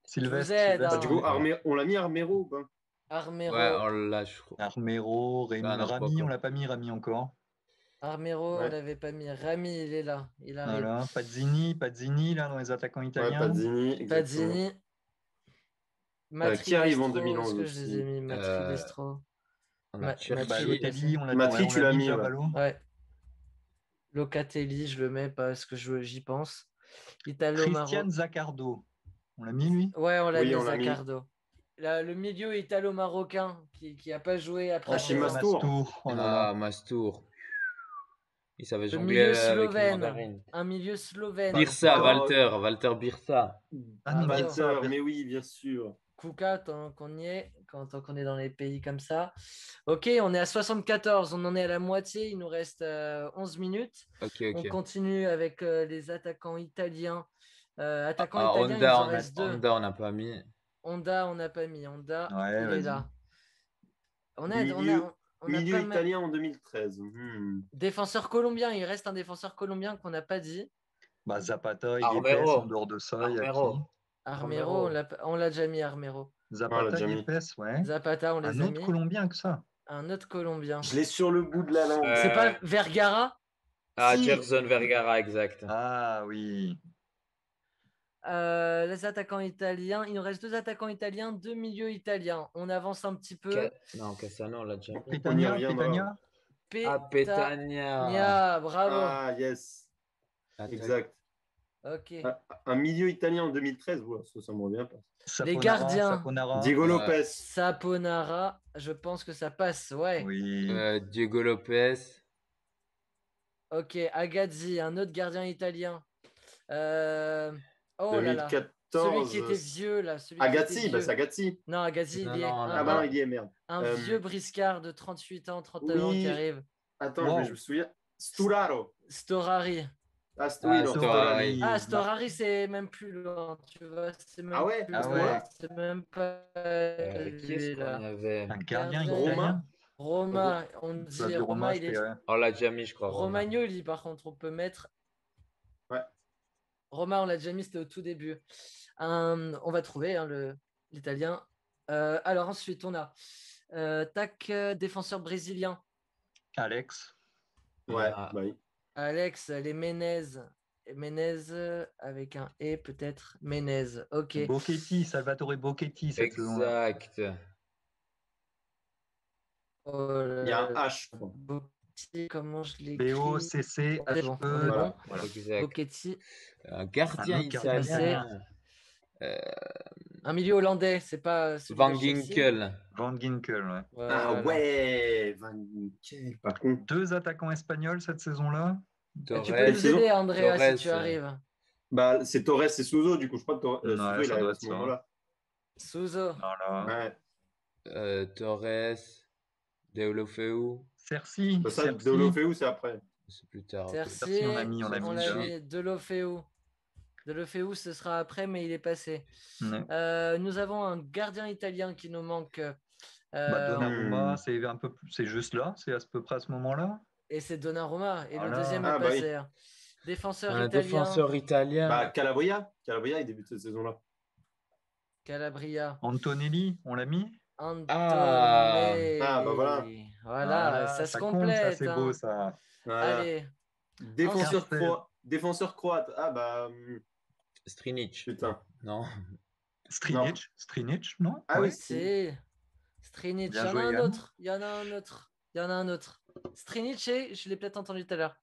Sylvestre. Vous aide, Bah, du coup, on l'a mis Armero ou pas? Armero. Ouais, on l'a, je crois. Armero, Rami, on l'a pas mis, Rami encore. Armero, Ouais. on l'avait pas mis. Rami, il est là. Il arrive. Voilà. Pazzini, là, dans les attaquants Ouais, italiens. Pazzini. exactement. Pazzini. Matri qui arrive en Destro, 2011 est-ce que je les ai aussi mis? Matri Destro. On a Matri, Cherki. Balotelli, on l'a Matri, tu l'as mis, ouais. Giaballo. Ouais. Locatelli, je le mets parce que j'y pense. Italo Christian Zaccardo. On l'a mis, lui? Ouais, on l'a Oui, mis, on l'a mis. Zaccardo. Le milieu italo-marocain qui a pas joué après. Hachim son- Mastour. Oh là là. Ah, Mastour. Il savait Le jongler milieu avec les slovène. mandarines. Un milieu slovène. Birsa, Oh. Walter Birsa. Ah non, Bravo. Birsa, Mais oui, bien sûr. Kuka, tant qu'on y est, tant qu'on est dans les pays comme ça. Ok, on est à 74, on en est à la moitié, il nous reste 11 minutes. Ok. On continue avec les attaquants italiens. Attaquants Ah, italiens, il en reste deux. Honda, on n'a pas mis. Honda, on n'a pas mis. Honda, Ouais, il est vas-y. là. On a Milieu pas mal. italien en 2013. Défenseur colombien, il reste un défenseur colombien qu'on n'a pas dit. Bah, Zapata, il Armero. est en dehors de ça. Il y a Armero. qui? Armero, on l'a déjà mis Armero. On l'a Zapata, déjà il mis. épaisse, ouais. Zapata, on les Un a autre mis. Colombien que ça. Un autre Colombien. Je l'ai sur le bout de la langue. C'est pas Vergara? Ah, Si. Gerson Vergara, exact. Ah oui. Les attaquants italiens. Il nous reste 2 attaquants italiens, 2 milieux italiens. On avance un petit peu. Non, Cassano, on l'a déjà mis. On y Petagna, reviendra. Petagna. Ah, Petagna. Petagna, bravo. Ah, yes. Attends. Exact. Ok. Un milieu italien en 2013, voilà, ça me revient pas. Les Saponara, gardiens. Saponara. Diego Lopez. Saponara, je pense que ça passe, ouais. Oui. Diego Lopez. Ok, Agazzi, un autre gardien italien. Oh là là. 2014. Celui qui était vieux, là. Celui qui Agazzi, était bah vieux. c'est Agazzi. Non, Agazzi, Non, il y est. non, Ah bah non, il y est, merde. Un vieux briscard de 38 ans, 39 ans Oui. qui arrive. Attends, Wow. je me souviens. Sturaro. Storari. Ah, Ah, non, Storari. Ah, Storari, c'est même plus loin, tu vois. C'est même Ah ouais, plus ah loin. ouais. C'est même pas Qui est-ce lui, qu'on là. avait? Un gardien Gardien. italien. Roma, on Ça, dit du Roma, Roma, il est. c'était, ouais. On l'a déjà mis, je crois. Romagnoli, par contre, on peut mettre. Ouais. Roma, on l'a déjà mis, c'était au tout début. On va trouver hein, l'italien. Alors ensuite, on a défenseur brésilien. Alex. Ouais, Ah. bah oui. Alex, les Menez. Menez avec un E peut-être. Menez, ok. Bocchetti, Salvatore Bocchetti cette saison-là. Exact. Oh Il y a un H, je crois. Bocchetti, comment je l'écris? B-O-C-C-H-E. C'est bon, on est Voilà. bon. Voilà. Exact. Bocchetti, Un gardien Un autre gardien italien. un milieu hollandais, c'est pas celui Van de Chelsea. Ginkel. Van Ginkel, ouais. Ah Voilà. ouais, Van Ginkel, pas con. 2 attaquants espagnols cette saison-là. Torres. Tu peux nous aider, Andrea, si tu Torres. arrives. Bah, c'est Torres et Souzo, du coup, je crois que Ouais, Souzo, il ça arrive doit à être ce ça. moment-là. Souzo. Voilà. Ouais. Torres. Deulofeu. Cerci. Bah, ça, Cerci. Deulofeu, c'est après. C'est plus tard. ok. Cerci, Cerci, on l'a mis on déjà. l'a mis. Delofeu. Delofeu, ce sera après, mais il est passé. Ouais. Nous avons un gardien italien qui nous manque. Donnarumma, c'est juste là, c'est à peu près à ce moment-là. Et c'est Donnarumma. Et le Voilà. deuxième Ah, est bah oui. passé. Défenseur Un italien. défenseur italien. Bah, Calabria. Calabria, il débute cette saison-là. Calabria. Antonelli, on l'a mis. Antonelli. Ah, bah voilà. Voilà, ça se compte, complète. ça c'est hein. beau ça. Voilà. Allez. Défenseur croate. Ah, bah, Strinic. putain. Non. Strinic, non? Ah Ouais. oui, C'est Strinic. Il Bien y en a joué, un Yann. autre. Il y en a un autre. Il y en a un autre. Strinic, je l'ai peut-être entendu tout à l'heure.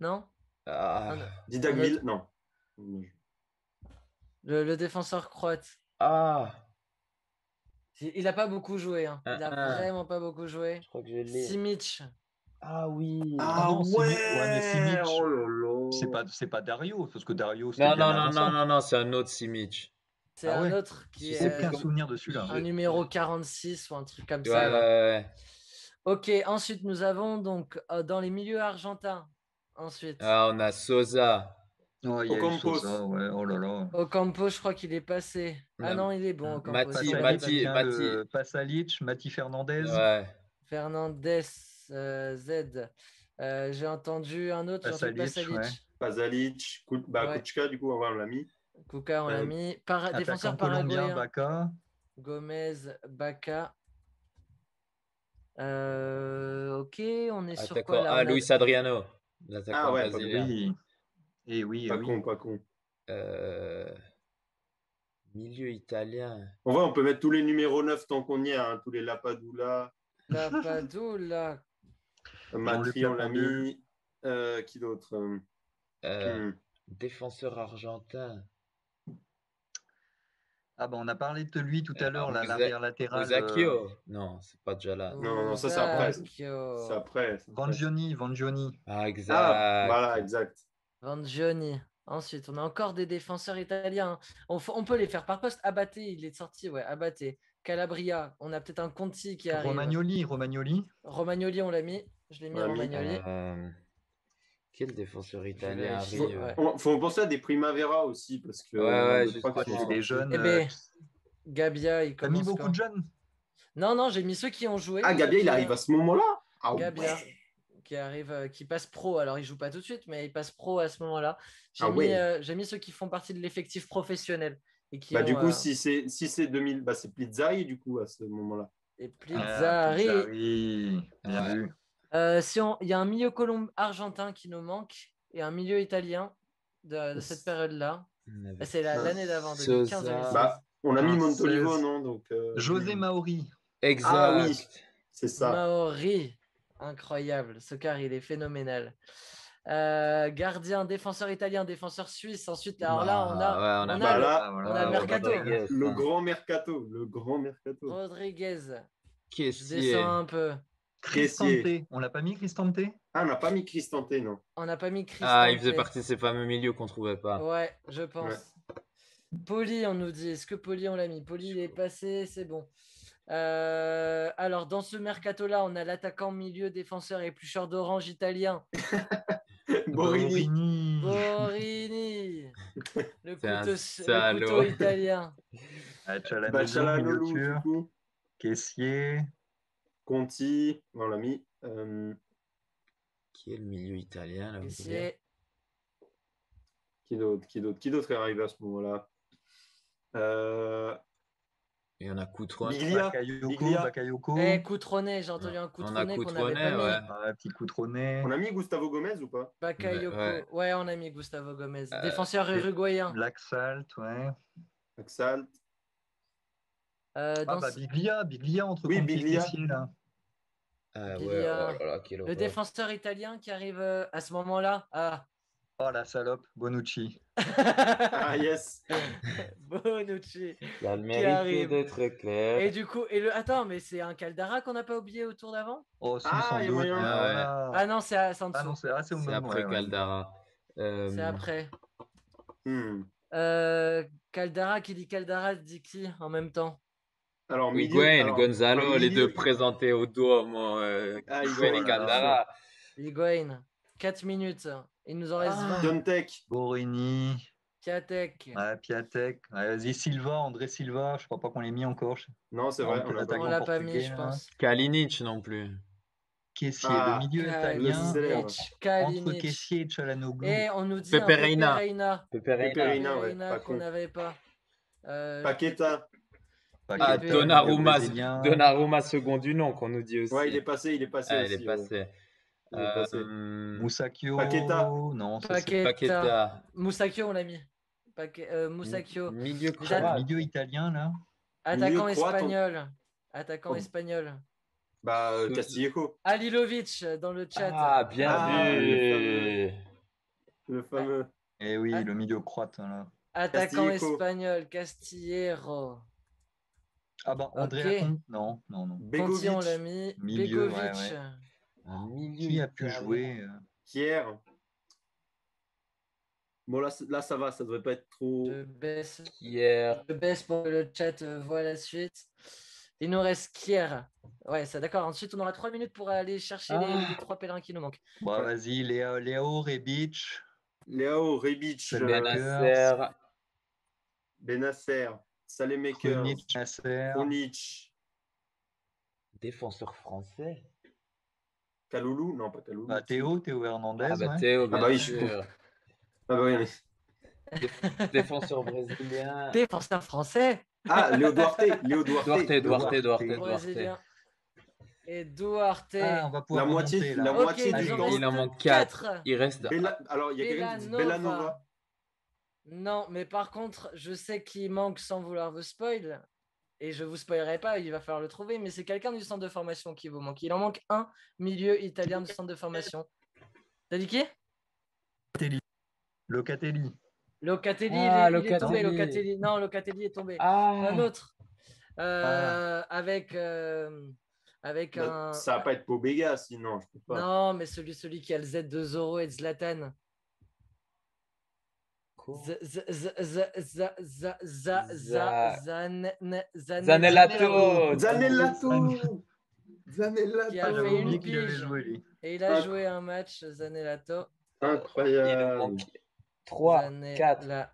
Non? Ah. Didac un Ville, autre. non. Le défenseur croate. Ah. Il a pas beaucoup joué. Hein. Il a vraiment pas beaucoup joué. Je crois que je l'ai. Simic. Ah oui. Ah non, ouais, mais Simic, oh là là. c'est pas Dario, parce que Dario c'était Non, bien non, avant non, ça. non, non, c'est un autre Simic. C'est Ah un ouais. autre qui Je J'ai sais est aucun souvenir de celui-là. un numéro 46 ou un truc comme Ouais, ça. là. ouais. Ok, ensuite nous avons donc dans les milieux argentins. Ensuite, Ah, on a Sosa. Oh, il y a eu Ocampos. Sosa, ouais, oh là là. Ocampo, je crois qu'il est passé. Ah Non. non, il est bon. Ocampo. Mati- Si, on l'a Mati- dit. Mati- Pasalic, Mati Fernandez. Ouais. Fernandez, Z. J'ai entendu un autre, j'ai entendu Pasalic, Pasalic. ouais. Pasalic, Ouais. Kuchka, du coup, on l'a mis. Kuka, on l'a mis. Défenseur Attaquant colombien, paraguayen. Baca. Gomez, Baca. Ok, on est sur Attaquant. quoi là? Ah, Luis Adriano. L'attaquant Ah ouais, brésilien. Oui. Et oui, Pas oui. con, pas con. Milieu italien. En vrai, on peut mettre tous les numéros 9 tant qu'on y est, hein, tous les Lapadula. Lapadula. Matri, on l'a mis. Qui d'autre Défenseur argentin. Ah bah on a parlé de lui tout à l'heure, là, Musa- l'arrière latéral. Musacchio. Non, c'est pas déjà là. Non, ça, c'est après. Musacchio. C'est après. Vangioni. Ah, exact. Ah, voilà, exact. Vangioni. Ensuite, on a encore des défenseurs italiens. On peut les faire par poste. Abate, il est sorti, ouais, Abate. Calabria, on a peut-être un Conti qui arrive. Romagnoli. Romagnoli, on l'a mis. Je l'ai mis, On l'a mis. Romagnoli. Quel défenseur italien vérifie, arrive? ouais. Faut penser à des Primavera aussi, parce que Ouais, je crois je qu'ils crois sont Les que jeunes. Eh ben, Gabia, il T'as commence mis beaucoup quand de jeunes. Non, j'ai mis ceux qui ont joué. Ah, Gabia, Ceux il qui- arrive à ce moment-là. Ah, Gabia, ouais. qui arrive, qui passe pro. Alors, il joue pas tout de suite, mais il passe pro à ce moment-là. J'ai Ah mis, ouais. j'ai mis ceux qui font partie de l'effectif professionnel et qui Bah, ont, du coup, si c'est 2000, bah, c'est Plizzai, du coup, à ce moment-là. Et Ah, Pizzari. Pizzari, bien Ouais. vu. Il y a un milieu argentin qui nous manque et un milieu italien de cette période-là. On avait C'est l'année d'avant, 2015-2016. Sosa. Bah, on a mis 15, Montolivo, 16. non? Donc, José Mauri. Ah oui, Exact. c'est ça. Maori, incroyable. Ce car, il est phénoménal. Gardien, défenseur italien, défenseur suisse. Ensuite, alors là, on a, Bah, ouais, on a on Bah a le, là, on a le mercato. Rodriguez, le hein. grand mercato. Le grand mercato. Rodriguez. Je Caissier. descends un peu. Cristante. On l'a pas mis, Cristante? Ah, on n'a pas mis Cristante, non. On n'a pas mis Ah, il Cristante. faisait partie de ces fameux milieux qu'on trouvait pas. Ouais, je pense. Poli, on nous dit. Est-ce que Poli, on l'a mis? Poli, il est passé, c'est bon. Alors, dans ce mercato-là, on a l'attaquant milieu défenseur éplucheur d'orange italien. Borini. Borini. Le C'est un couteau salaud. italien. Ah, Bah, Çalhanoğlu, Çalhanoğlu, milieu du sûr. coup. Caissier. Conti, on l'a mis. Qui est le milieu italien là, vous voulez Caissier. Qui d'autre est arrivé à ce moment-là? Il y en a Coutron. Biglia. Bakayoko. Coutronnet, j'ai entendu un On a Coutronnet qu'on n'avait Coutronnet, pas mis. ouais. Un petit Coutronnet. On a mis Gustavo Gomez ou pas? Bakayoko. Ouais. Ouais, on a mis Gustavo Gomez. Défenseur et- uruguayen. Laxalt, ouais. Axalt. Dans Biglia entre Oui, Conti et Biglia. Caissier, là. Ah ouais, Biglia. oh là là, quelle Le horreur. défenseur italien qui arrive à ce moment-là. Ah. Oh la salope, Bonucci. Ah, yes. Bonucci. Ça a le qui mérite arrive. d'être clair. Et du coup, attends, mais c'est un Caldara qu'on n'a pas oublié au tour d'avant? Oh, si, Ah, sans il y a doute. moyen. mais Ah ouais. voilà. Ah non, c'est en Ah non, dessous. c'est au C'est même, après ouais. Caldara. C'est après. Hmm. Caldara, qui dit Caldara, dit qui en même temps? Alors, Higuain, Gonzalo, un les milieu- deux présentés au dos, moi. Ah, Higuain Higuain, et Caldara. Higuain. 4 minutes. Il nous en reste 20. Piontek. Borini. Piatek. Ouais, Piatek. Ouais, vas-y, Silva, André Silva. Je crois pas qu'on l'ait mis encore. Non, c'est vrai, on l'a pas On mis. l'a pas mis, portugais, je là. pense. Kalinic non plus. Caissier, Ah, le milieu italien. célèbre. Entre Caissier et Çalhanoğlu. Et on nous dit Pepe un Pepe Reina. Reina. Pepe Reina. Pepe Reina, ouais, pas qu'on con. n'avait pas. Paqueta. Ah, Pepe. Donnarumma second du nom qu'on nous dit aussi. Ouais, il est passé Ah, aussi. il est passé. Il est passé. Musacchio. Paqueta. Non, ça c'est Paqueta. Moussakio, on l'a mis. Moussakio. Milieu Déjà, croate. le milieu italien, là. Attaquant Milieu croate, espagnol. Attaquant Oh. espagnol. Bah, Castillejo. Alilovic dans le chat. Ah, bien Ah, vu. Le fameux. Eh oui, Ah. le milieu croate, là. Attaquant Castillejo. espagnol, Castillero. Ah bah, André Ok. Lacombe. Non. Conti, on l'a Begovic. mis. Milieu, Begovic. ouais. Un milieu Qui a pu italien. jouer Kier. Bon, là, ça va, ça devrait pas être trop. Je baisse. Hier. Je baisse pour que le chat voit la suite. Il nous reste Kier. Ouais, ça d'accord. Ensuite, on aura 3 minutes pour aller chercher les 3 pèlerins qui nous manquent. Bah, vas-y, Léo Rebic. Léo Rebic. Benacer. Benacer. Salemakers. Krunic, Nasser. Krunic. Défenseur français. Kaloulou. Non, pas Kaloulou. Bah, Théo Hernandez. Ah bah ouais. Théo, bien bah oui, sûr. Ah bah oui. Défenseur brésilien. Défenseur français. Ah, Léo Duarte. Duarte. Brésilien. Et Duarte. Ah, on va pouvoir La moitié, remonter, là. la Ok, moitié il du nous temps. reste Il en manque 4. 4. Il reste. Alors, il y a quelqu'un qui dit Bellanova. Bellanova. Non, mais par contre, je sais qu'il manque sans vouloir vous spoil. Et je vous spoilerai pas, il va falloir le trouver. Mais c'est quelqu'un du centre de formation qui vous manque. Il en manque un milieu italien du centre de formation. T'as dit qui? Locatelli. Locatelli, Ah, il est tombé. Locatelli. Locatelli. Non, Locatelli est tombé. Ah. Un autre. Avec un. Ça va pas être Pobega, sinon, je peux pas. Non, mais celui qui a le Z de Zorro et de Zlatan. Zanellato. Qui a Ah, j'avais fait oublié une qu'il avait pige. joué, lui. Et il a joué un match, Zanellato. Il nous Incroyable. manque 3, 4.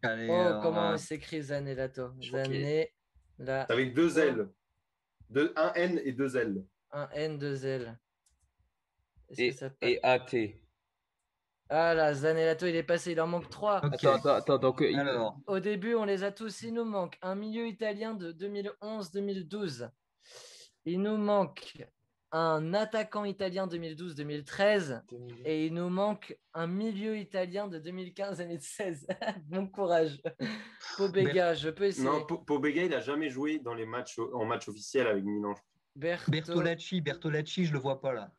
Allez, Oh, comment il s'écrit Zanellato? Choqué. Zanellato. Avec 2 L. Un N et 2 L. Un N, 2 L. Est-ce que ça passe? Et un T. Ah là, Zanellato, il est passé, il en manque 3. Ok. Attends, donc Alors, Au début, on les a tous, il nous manque un milieu italien de 2011-2012. Il nous manque un attaquant italien 2012-2013 et il nous manque un milieu italien de 2015-2016. Bon courage. Pobega, je peux essayer. Non, Pobega, il n'a jamais joué dans les matchs, en match officiel avec Milan. Bertolacci, je le vois pas là.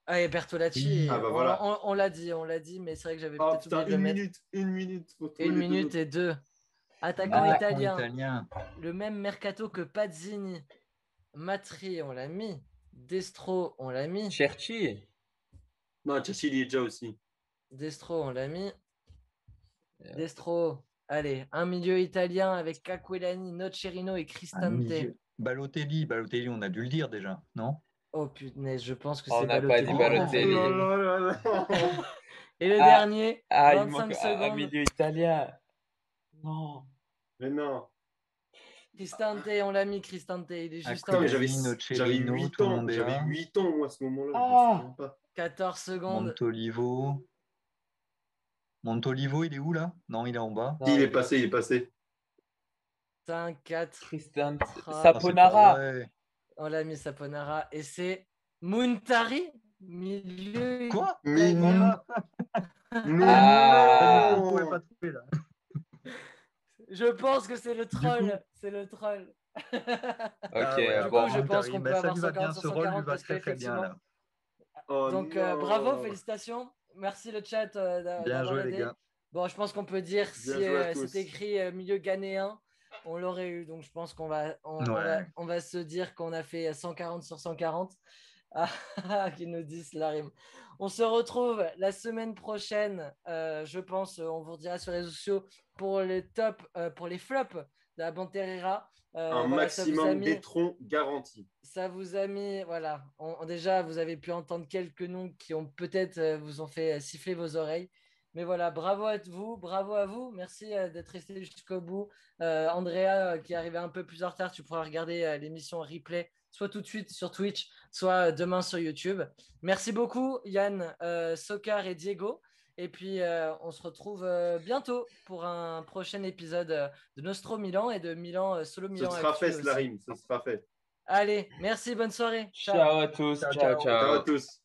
Ah, et Bertolacci, Oui. Ah, bah, voilà. on l'a dit, mais c'est vrai que j'avais Oh peut-être putain, oublié de le mettre. une minute. Faut trouver Une les deux minute autres. et deux. Attaquant Attaquant italien. Le même mercato que Pazzini. Matri, on l'a mis. Destro, on l'a mis. Cherchi. Non, Chelsea, il y est déjà aussi. Destro, on l'a mis. Destro. Allez, un milieu italien avec Caquelani, Nocerino et Cristante. Balotelli, on a dû le dire déjà, non? Oh punaise, je pense que On c'est n'a pas Balotelli. dit Balotelli. Oh là là là. Et le dernier, il 25 manque un secondes. milieu italien. Non. Mais non. Cristante, on l'a mis, Cristante. Il est juste en Putain, mais Aquilani, j'avais Nocerino, 8 tout le ans. monde est J'avais là. 8 ans, moi, à ce moment-là. Ah. Je me souviens pas. 14 secondes. Montolivo, il est où là? Non, il est en bas. Si, il est passé. 5, 4. Cristante. Ah, Saponara. On l'a mis Saponara. Et c'est Muntari, milieu. Quoi? Mais italien. Mais Ah. Vous non. pouvez pas trouver là. Je pense que c'est le troll. C'est le troll. Ok, Du bon. coup, je pense qu'on peut ça avoir lui va bien, 140 ce sur rôle 140 lui va parce très bien là. Oh Donc, non. bravo, félicitations. Merci le chat Bien d'avoir joué les aidé. gars. Bon, je pense qu'on peut dire Bien si joué à tous. c'était écrit milieu ghanéen, on l'aurait eu. Donc, je pense qu'on va, on va se dire qu'on a fait 140 sur 140. Ah, qui nous disent la rime. On se retrouve la semaine prochaine, je pense, on vous redira sur les réseaux sociaux pour les tops, pour les flops de la Banterera. Un Voilà, ça vous a maximum mis- d'étrons garanti. Ça vous a mis, voilà. Déjà, vous avez pu entendre quelques noms qui ont peut-être vous ont fait siffler vos oreilles. Mais voilà, bravo à vous, bravo à vous. Merci d'être resté jusqu'au bout. Andrea, qui est arrivé un peu plus en retard, tu pourras regarder l'émission en replay, soit tout de suite sur Twitch, soit demain sur YouTube. Merci beaucoup, Yann, Sokar et Diego. Et puis, on se retrouve bientôt pour un prochain épisode de Nostro Milan et de Milan Solo Ce Milan sera Actu fait, aussi. la rime. Ce sera fait. Allez, merci, bonne soirée. Ciao à tous. Ciao, ciao. Ciao à tous.